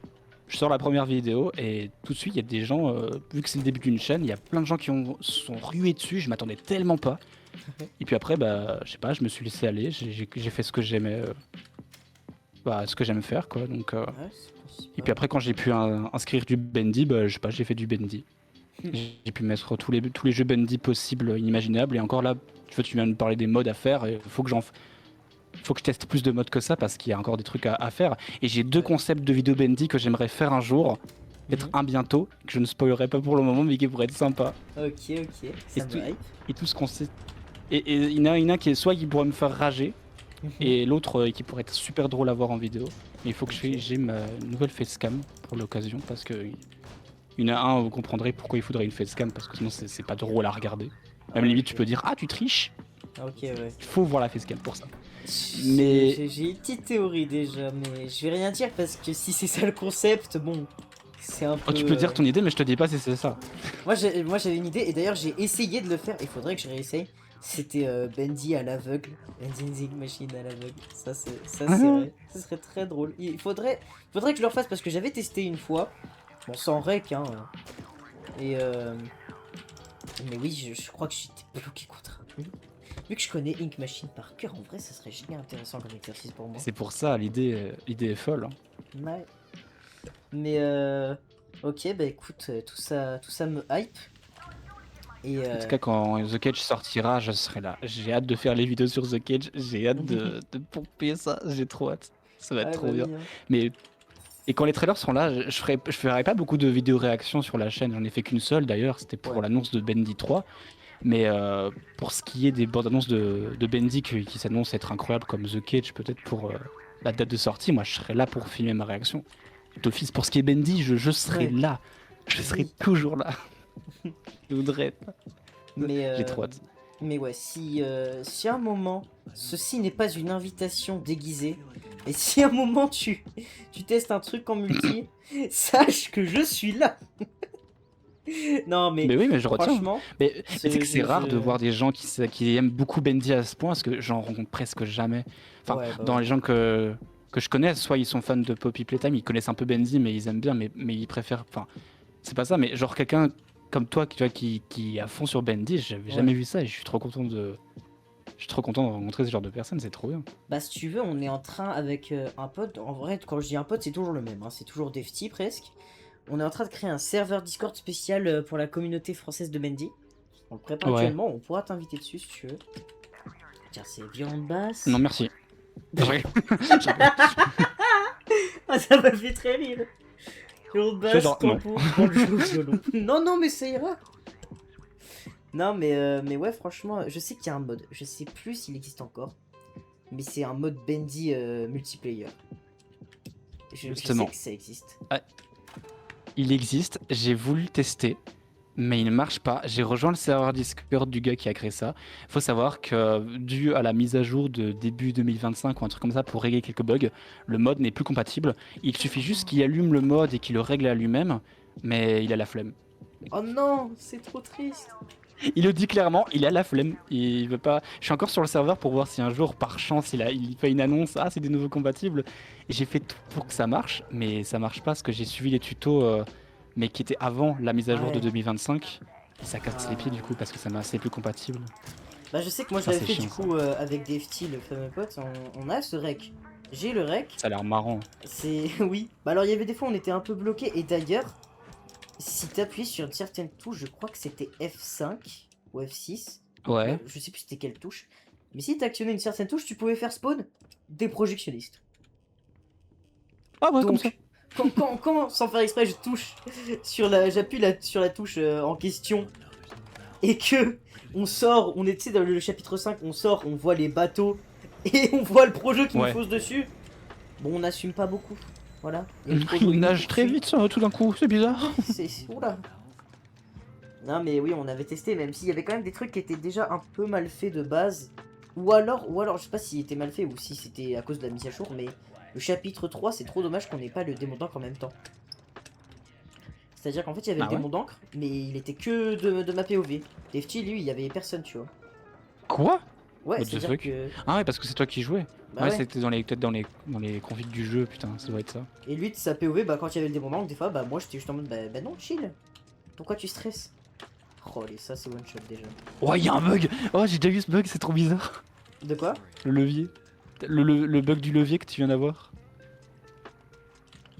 Je sors la première vidéo et tout de suite, il y a des gens, vu que c'est le début d'une chaîne, il y a plein de gens qui sont rués dessus, je m'attendais tellement pas. Et puis après, bah, je sais pas, je me suis laissé aller, j'ai fait ce que j'aimais, bah, ce que j'aime faire, quoi. Donc, Ouais, c'est et puis principal. après, quand j'ai pu inscrire du Bendy, bah, je sais pas, j'ai fait du Bendy. J'ai pu mettre tous les jeux Bendy possibles, imaginables. Et encore là, tu viens de me parler des modes à faire, et faut que je teste plus de modes que ça parce qu'il y a encore des trucs à faire. Et j'ai deux Ouais. concepts de vidéo Bendy que j'aimerais faire un jour, peut-être Mhm. un bientôt, que je ne spoilerai pas pour le moment, mais qui pourrait être sympa. Ok, ok, Et ça tout, me hype. et tout ce qu'on sait. Et il y en a qui est soit qui pourrait me faire rager, Mhm. et l'autre qui pourrait être super drôle à voir en vidéo. Mais il faut que Ok. j'ai ma nouvelle facecam pour l'occasion, parce que il y en a un, vous comprendrez pourquoi il faudrait une facecam, parce que sinon c'est pas drôle à regarder. Même limite, tu Ok. peux dire, ah, tu triches. Ok, ouais. Il faut voir la facecam pour ça. Mais J'ai une petite théorie déjà, mais je vais rien dire parce que si c'est ça le concept, bon, c'est un oh, peu. tu peux dire ton idée, mais je te dis pas si c'est ça. Moi j'avais une idée et d'ailleurs j'ai essayé de le faire. Il faudrait que je réessaye. C'était Bendy à l'aveugle, Bendy Machine à l'aveugle. Ça serait, ce serait très drôle. Faudrait que je le refasse parce que j'avais testé une fois, bon sans rec hein. Et mais oui, je crois que j'étais bloqué contre un mur. Vu que je connais Ink Machine par cœur, en vrai, ça serait génial intéressant comme exercice pour moi. C'est pour ça, l'idée est folle, hein. Ouais. Mais ok, bah écoute, tout ça me hype. Et En tout cas, quand The Cage sortira, je serai là. J'ai hâte de faire les vidéos sur The Cage. J'ai hâte de pomper ça. J'ai trop hâte. Ça va être ouais, bah trop bien. oui. Hein. Mais et quand les trailers seront là, je ferai pas beaucoup de vidéos réactions sur la chaîne. J'en ai fait qu'une seule d'ailleurs. C'était Ouais. pour l'annonce de Bendy 3. Mais pour ce qui est des bandes annonces de Bendy qui s'annoncent être incroyables comme The Cage, peut-être pour la date de sortie, moi je serai là pour filmer ma réaction. D'office, pour ce qui est Bendy, je serai Ouais. là. Je serai Oui. toujours là. Je voudrais. Mais J'ai trop hâte. mais ouais, si à un moment ceci n'est pas une invitation déguisée, et si à un moment tu testes un truc en multi, sache que je suis là. Non mais Mais oui, mais je retiens. franchement, Mais c'est que c'est rare de voir des gens qui aiment beaucoup Bendy à ce point, parce que j'en rencontre presque jamais. Enfin, ouais bah dans ouais. les gens que je connais, soit ils sont fans de Poppy Playtime, ils connaissent un peu Bendy, mais ils aiment bien, mais ils préfèrent. Enfin, c'est pas ça, mais genre quelqu'un comme toi, tu vois, qui est à fond sur Bendy, j'avais Ouais. jamais vu ça et je suis trop content je suis trop content de rencontrer ce genre de personnes, c'est trop bien. Bah si tu veux, on est en train avec un pote, en vrai quand je dis un pote c'est toujours le même, hein, c'est toujours Defty presque. On est en train de créer un serveur Discord spécial pour la communauté française de Bendy. On le prépare Ouais. actuellement, on pourra t'inviter dessus si tu veux. Tiens, c'est violon de basse. Non, merci. Ouais. Ah ça m'a fait très rire. Violon de C'est basse, genre, non. tambour, banjo, violon. Non, non mais ça ira. Non mais ouais franchement, je sais qu'il y a un mode, je sais plus s'il existe encore. Mais c'est un mode Bendy multiplayer. Je sais Justement. que ça existe. Il existe, j'ai voulu le tester, mais il ne marche pas. J'ai rejoint le serveur Discord du gars qui a créé ça. Faut savoir que, dû à la mise à jour de début 2025 ou un truc comme ça pour régler quelques bugs, le mode n'est plus compatible. Il suffit juste qu'il allume le mode et qu'il le règle à lui-même, mais il a la flemme. Oh non, c'est trop triste. Il le dit clairement, il a la flemme. Il veut pas. Je suis encore sur le serveur pour voir si un jour, par chance, il fait une annonce. Ah, c'est des nouveaux compatibles. Et j'ai fait tout pour que ça marche, mais ça marche pas parce que j'ai suivi les tutos, mais qui étaient avant la mise à jour de Ouais. 2025. Et ça casse les pieds Ah. du coup parce que c'est plus compatible. Bah je sais que moi je Ça, l'avais c'est fait chiant, du coup avec DFT, le fameux pote. On a ce rec. J'ai le rec. Ça a l'air marrant. C'est oui. Bah alors il y avait des fois on était un peu bloqué et d'ailleurs si t'appuies sur une certaine touche, je crois que c'était F5 ou F6. Ouais. Je sais plus c'était quelle touche. Mais si t'actionnais une certaine touche, tu pouvais faire spawn des projectionnistes. Ah ouais, comme ça. Donc quand sans faire exprès je touche j'appuie sur la touche en question et que on sort, on est tu sais, dans le chapitre 5, on sort, on voit les bateaux et on voit le projet qui Ouais. nous fonce dessus. Bon, on n'assume pas beaucoup. Voilà. Il y a trop d'eau, Il il nage très poursuit. vite, ça, tout d'un coup, c'est bizarre. Oula. Non mais oui, on avait testé, même s'il y avait quand même des trucs qui étaient déjà un peu mal faits de base. Ou alors je sais pas s'il était mal fait ou si c'était à cause de la mise à jour, mais le chapitre 3, c'est trop dommage qu'on n'ait pas le démon d'encre en même temps. C'est-à-dire qu'en fait, il y avait Ah le ouais? démon d'encre, mais il était que de ma POV. TFT, lui, il y avait personne, tu vois. Quoi? Ouais, What the c'est-à-dire fuck? que... Ah ouais, parce que c'est toi qui jouais. Bah Ouais, ouais. c'était peut-être dans les configs du jeu, putain, ça doit être ça. Et lui, de sa POV, bah quand il y avait le démon d'encre, des fois, bah moi, j'étais juste en mode, bah non, chill. Pourquoi tu stresses? Oh, les ça, c'est one shot déjà. Oh, il y a un bug! Oh, j'ai déjà vu ce bug, c'est trop bizarre. De quoi? Le levier. Le bug du levier que tu viens d'avoir.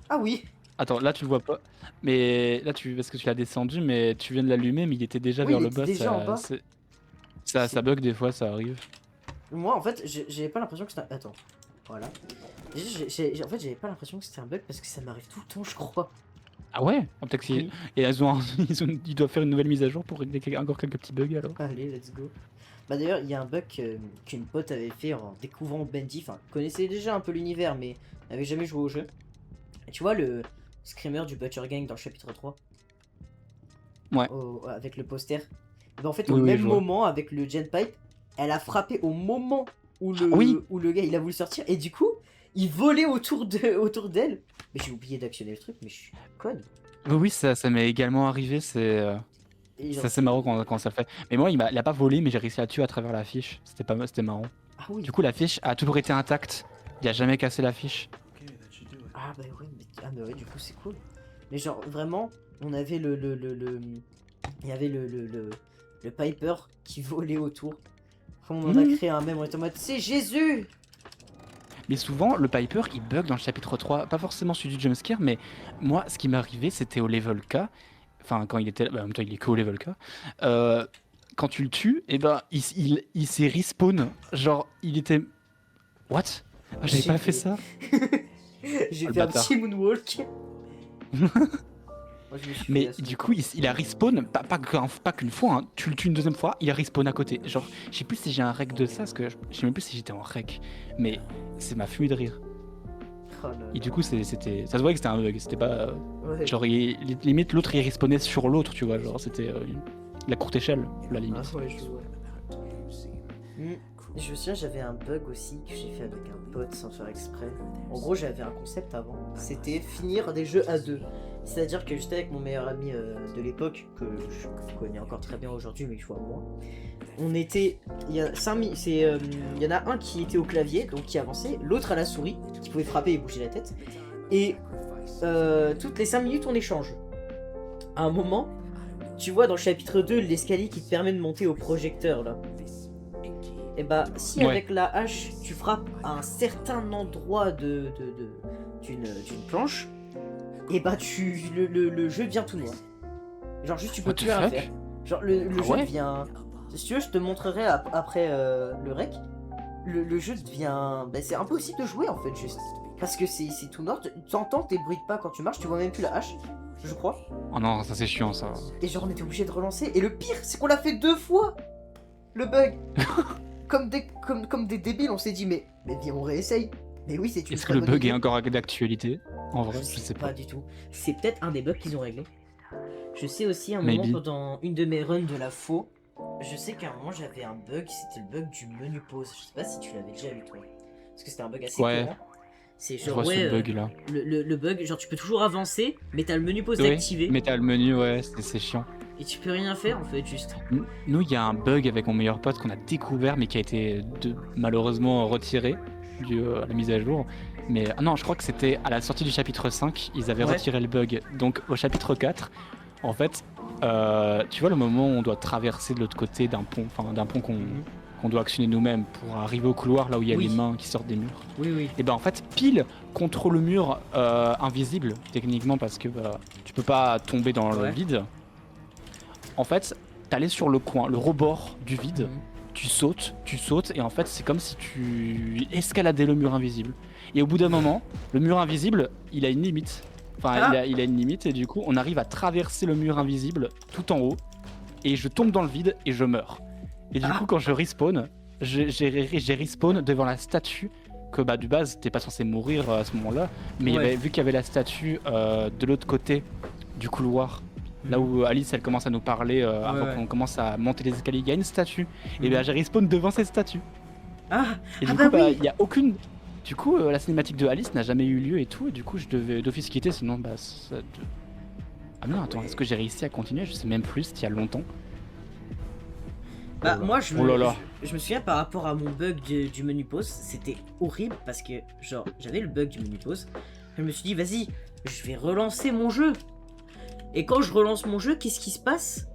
Ah oui! Attends, là tu le vois pas. Mais là parce que tu l'as descendu, mais tu viens de l'allumer, mais il était déjà Oui, vers il le était bas. déjà en bas. Ça bug des fois, ça arrive. Moi, en fait, j'avais pas l'impression que c'était un... Attends. Voilà. En fait, j'avais pas l'impression que c'était un bug parce que ça m'arrive tout le temps, je crois. Ah ouais? Ah, peut-être Oui. et ils doivent faire une nouvelle mise à jour pour régler encore quelques petits bugs alors. Allez, let's go. Bah d'ailleurs, il y a un bug qu'une pote avait fait en découvrant Bendy. Enfin, connaissait déjà un peu l'univers, mais n'avait jamais joué au jeu. Et tu vois le screamer du Butcher Gang dans le chapitre 3? Ouais. Avec le poster. Et bah en fait, au Oui, même je vois. moment, avec le Genpipe, elle a frappé au moment où Oui. où le gars il a voulu sortir. Et du coup, il volait autour d'elle. Mais j'ai oublié d'actionner le truc, mais je suis conne. Oui, ça m'est également arrivé, Et genre, c'est assez marrant quand ça le fait. Mais moi, il a pas volé, mais j'ai réussi à tuer à travers la fiche. C'était marrant. Ah oui. Du coup, la fiche a toujours été intacte. Il a jamais cassé la fiche. Ah bah oui, mais ouais, du coup c'est cool. Mais genre vraiment, on avait il y avait le Piper qui volait autour. Comme on en a créé un même, on était en mode c'est Jésus. Mais souvent, le Piper, il bug dans le chapitre 3. Pas forcément celui du jumpscare, mais moi, ce qui m'est arrivé, c'était au level K. Enfin, quand il était là, bah, en même temps, il est que au level K. Quand tu le tues, et ben, il s'est respawn. Genre, il était... What? Ah, j'avais J'ai pas fait ça? J'ai le fait un bâtard. petit moonwalk. Moi, je me suis Mais fait du coup, il a respawn, pas qu'une fois, hein. Tu le tues une deuxième fois, il a respawn à côté. Genre, je sais plus si j'ai un rec de ça, parce que je sais même plus si j'étais en rec. Mais c'est ma fumée de rire. Oh là Et là. du coup, ça se voyait que c'était un bug, c'était pas... Ouais. Genre, limite, l'autre, il respawnait sur l'autre, tu vois, genre, c'était la courte échelle, la limite. Ah ouais, je vois. Je me souviens, j'avais un bug aussi que j'ai fait avec un pote sans faire exprès. En gros, j'avais un concept avant. C'était finir des jeux à deux. C'est-à-dire que j'étais avec mon meilleur ami de l'époque, que je connais encore très bien aujourd'hui, mais je vois moins. On était. Il y en a un qui était au clavier, donc qui avançait, l'autre à la souris, qui pouvait frapper et bouger la tête. Et toutes les 5 minutes, on échange. À un moment, tu vois dans le chapitre 2, l'escalier qui te permet de monter au projecteur là. Et bah, si Ouais. avec la hache, tu frappes à un certain endroit d'une planche, et bah le jeu devient tout noir. Genre juste tu peux What the plus rien fuck? faire. Genre le Ah jeu ouais devient... Si tu veux, je te montrerai après le rec. Le jeu devient... Bah, c'est impossible de jouer en fait juste. Parce que c'est tout noir, tu entends tes bruits de pas quand tu marches, tu vois même plus la hache, je crois. Oh non, ça c'est chiant, ça. Et genre on était obligé de relancer. Et le pire, c'est qu'on l'a fait 2 fois le bug. Comme des débiles, on s'est dit mais viens on réessaye. Mais oui, c'est une Est-ce que très le bonne bug idée. est encore d'actualité? En vrai, Je je sais pas. du tout. C'est peut-être un des bugs qu'ils ont réglé. Je sais aussi un Maybe. moment pendant une de mes runs de la faux, je sais qu'à un moment j'avais un bug, c'était le bug du menu pause. Je sais pas si tu l'avais déjà vu toi. Parce que c'était un bug assez Ouais. courant. C'est Je genre vois ouais, ce bug là. le bug, genre tu peux toujours avancer, mais t'as le menu pause Oui, activé mais t'as le menu, ouais, c'est chiant. et tu peux rien faire en fait juste. Nous, il y a un bug avec mon meilleur pote qu'on a découvert, mais qui a été malheureusement retiré à la mise à jour. Mais non, je crois que c'était à la sortie du chapitre 5, ils avaient Ouais. retiré le bug. Donc au chapitre 4, en fait, tu vois le moment où on doit traverser de l'autre côté d'un pont qu'on doit actionner nous-mêmes pour arriver au couloir là où il y a Oui. les mains qui sortent des murs. Oui, oui. Et ben en fait, pile contre le mur invisible, techniquement, parce que tu peux pas tomber dans le Ouais. vide. En fait, t'allais sur le coin, le rebord du vide, Mhm. tu sautes, et en fait, c'est comme si tu escaladais le mur invisible. Et au bout d'un moment, le mur invisible, il a une limite. Enfin, Ah. il a une limite, et du coup, on arrive à traverser le mur invisible tout en haut, et je tombe dans le vide et je meurs. Et du Ah. coup, quand je respawn, j'ai respawn devant la statue que bah, de base, t'es pas censé mourir à ce moment-là. Mais Ouais. vu qu'il y avait la statue de l'autre côté du couloir, là où Alice elle commence à nous parler avant ouais. qu'on commence à monter les escaliers, il y a une statue. Et Mhm. bien j'ai respawn devant cette statue. Ah, Et ah du bah coup, bah, oui. il y a aucune. Du coup, la cinématique de Alice n'a jamais eu lieu et tout. Et du coup, je devais d'office quitter, sinon bah. Ah non, attends, est-ce que j'ai réussi à continuer? Je sais même plus, c'était il y a longtemps. Bah Oh là. moi Oh là là. je me souviens par rapport à mon bug du menu pause, c'était horrible parce que genre j'avais le bug du menu pause. Je me suis dit vas-y, je vais relancer mon jeu. Et quand je relance mon jeu, qu'est-ce qui se passe?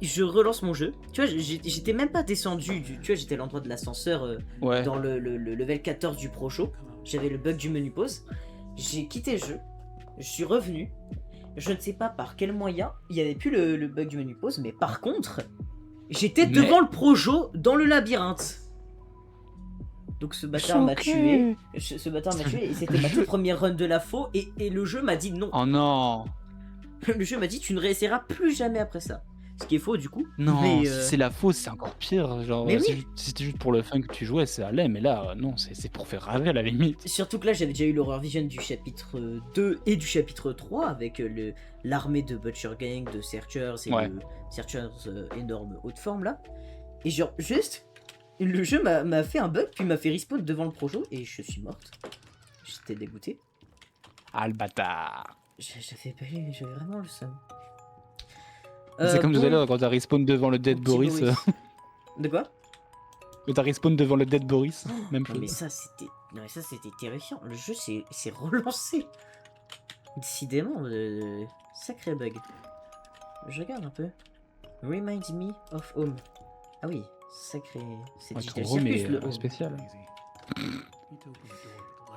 Je relance mon jeu. Tu vois, j'étais même pas descendu. Tu vois, j'étais à l'endroit de l'ascenseur Ouais. dans le level 14 du Pro Show. J'avais le bug du menu pause. J'ai quitté le jeu. Je suis revenu. Je ne sais pas par quel moyen. Il n'y avait plus le bug du menu pause. Mais par contre, j'étais devant le Pro Show dans le labyrinthe. Donc ce bâtard m'a tué. Ce bâtard m'a tué. Et c'était ma toute première run de la faux. Et le jeu m'a dit non. Oh non. Le jeu m'a dit tu ne réessayeras plus jamais après ça. Ce qui est faux du coup. Non, mais, si c'est la fausse, c'est encore pire. Genre, Mais si, oui. si c'était juste pour le fun que tu jouais, ça allait. Mais là, non, c'est pour faire rêver à la limite. Surtout que là j'avais déjà eu l'horror vision du chapitre 2 et du chapitre 3 avec l'armée de Butcher Gang, de Searchers et Ouais. de Searchers énorme haute forme là. Et genre juste, le jeu m'a fait un bug puis m'a fait respawn devant le projo et je suis morte. J'étais dégoûté. Ah, le bâtard. J'avais vraiment le seum. C'est comme tout à donc- l'heure quand t'as respawn devant le dead Petit Boris. De quoi? Quand t'as respawn devant le dead Boris. Même Non mais chose. ça c'était terrifiant. Le jeu s'est relancé. Décidément, sacré bug. Je regarde un peu. Remind me of home. Ah oui, sacré. C'est Ouais, Digital trop mais Circus le home. spécial.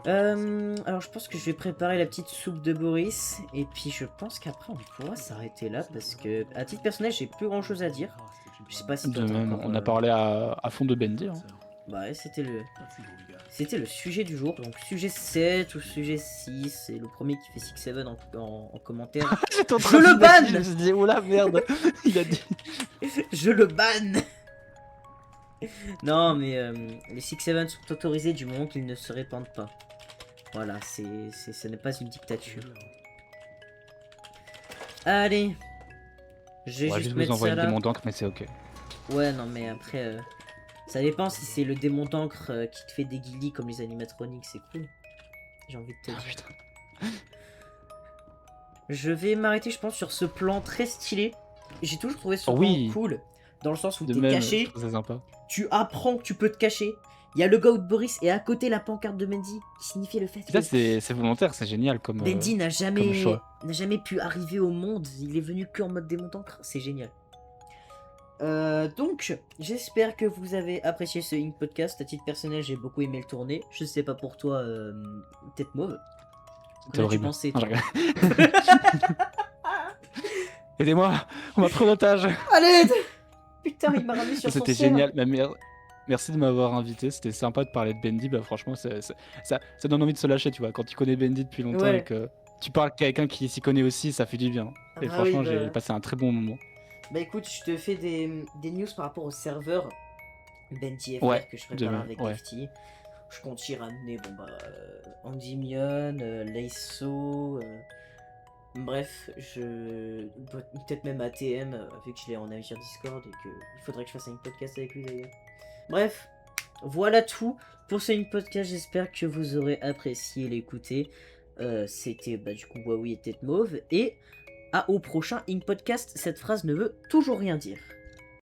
Alors je pense que je vais préparer la petite soupe de Boris. Et puis je pense qu'après on pourra s'arrêter là. Parce que à titre personnel j'ai plus grand chose à dire. Je sais pas si toi De t'as même, encore, on a parlé à fond de Bendy. Hein. Bah ouais, c'était le sujet du jour. Donc sujet 7 ou sujet 6. C'est le premier qui fait 6-7 en commentaire. J'étais en Je le banne. Je me suis dit, oh la merde. Il a dit. Je le banne. Non mais les 6-7 sont autorisés du moment qu'ils ne se répandent pas. Voilà, ce n'est pas une dictature. Allez. Je vais On va juste juste vous mettre ça envoyer le là. démon d'encre, mais c'est ok. Ouais, non mais après, ça dépend si c'est le démon d'encre qui te fait des guillis comme les animatroniques, c'est cool. J'ai envie de te Ah, dire. putain. Je vais m'arrêter, je pense, sur ce plan très stylé. J'ai toujours trouvé ce Oh plan oui. cool, dans le sens où De t'es même, caché, je trouve ça sympa. tu apprends que tu peux te cacher. Il y a le gars de Boris et à côté la pancarte de Bendy qui signifie le fait Et ça, que c'est volontaire, c'est génial comme. Bendy n'a jamais, choix. pu arriver au monde. Il est venu que en mode démon d'encre, c'est génial. Donc, j'espère que vous avez apprécié ce Ink Podcast. À titre personnel, j'ai beaucoup aimé le tourner. Je sais pas pour toi, Tête Mauve. C'était horrible. Pensé, Non, je rigole. Aidez-moi, on m'a pris en otage. Allez. Putain, il m'a ramené sur son C'était ciel. génial. Merci de m'avoir invité. C'était sympa de parler de Bendy. Bah, franchement, ça donne envie de se lâcher, tu vois. Quand tu connais Bendy depuis longtemps Ouais. et que tu parles à quelqu'un qui s'y connaît aussi, ça fait du bien. Et Ah franchement, oui, bah. j'ai passé un très bon moment. Bah écoute, je te fais des news par rapport au serveur Bendy FR Ouais, que je prépare même, avec ouais. Lefty. Je compte y ramener Endymion, Leiso, bref, peut-être même ATM, vu que je l'ai en avis sur Discord et qu'il faudrait que je fasse un podcast avec lui d'ailleurs. Bref, voilà tout pour ce podcast, j'espère que vous aurez apprécié l'écouter. C'était du coup Huawei et Tête Mauve, et au prochain Ink Podcast, cette phrase ne veut toujours rien dire.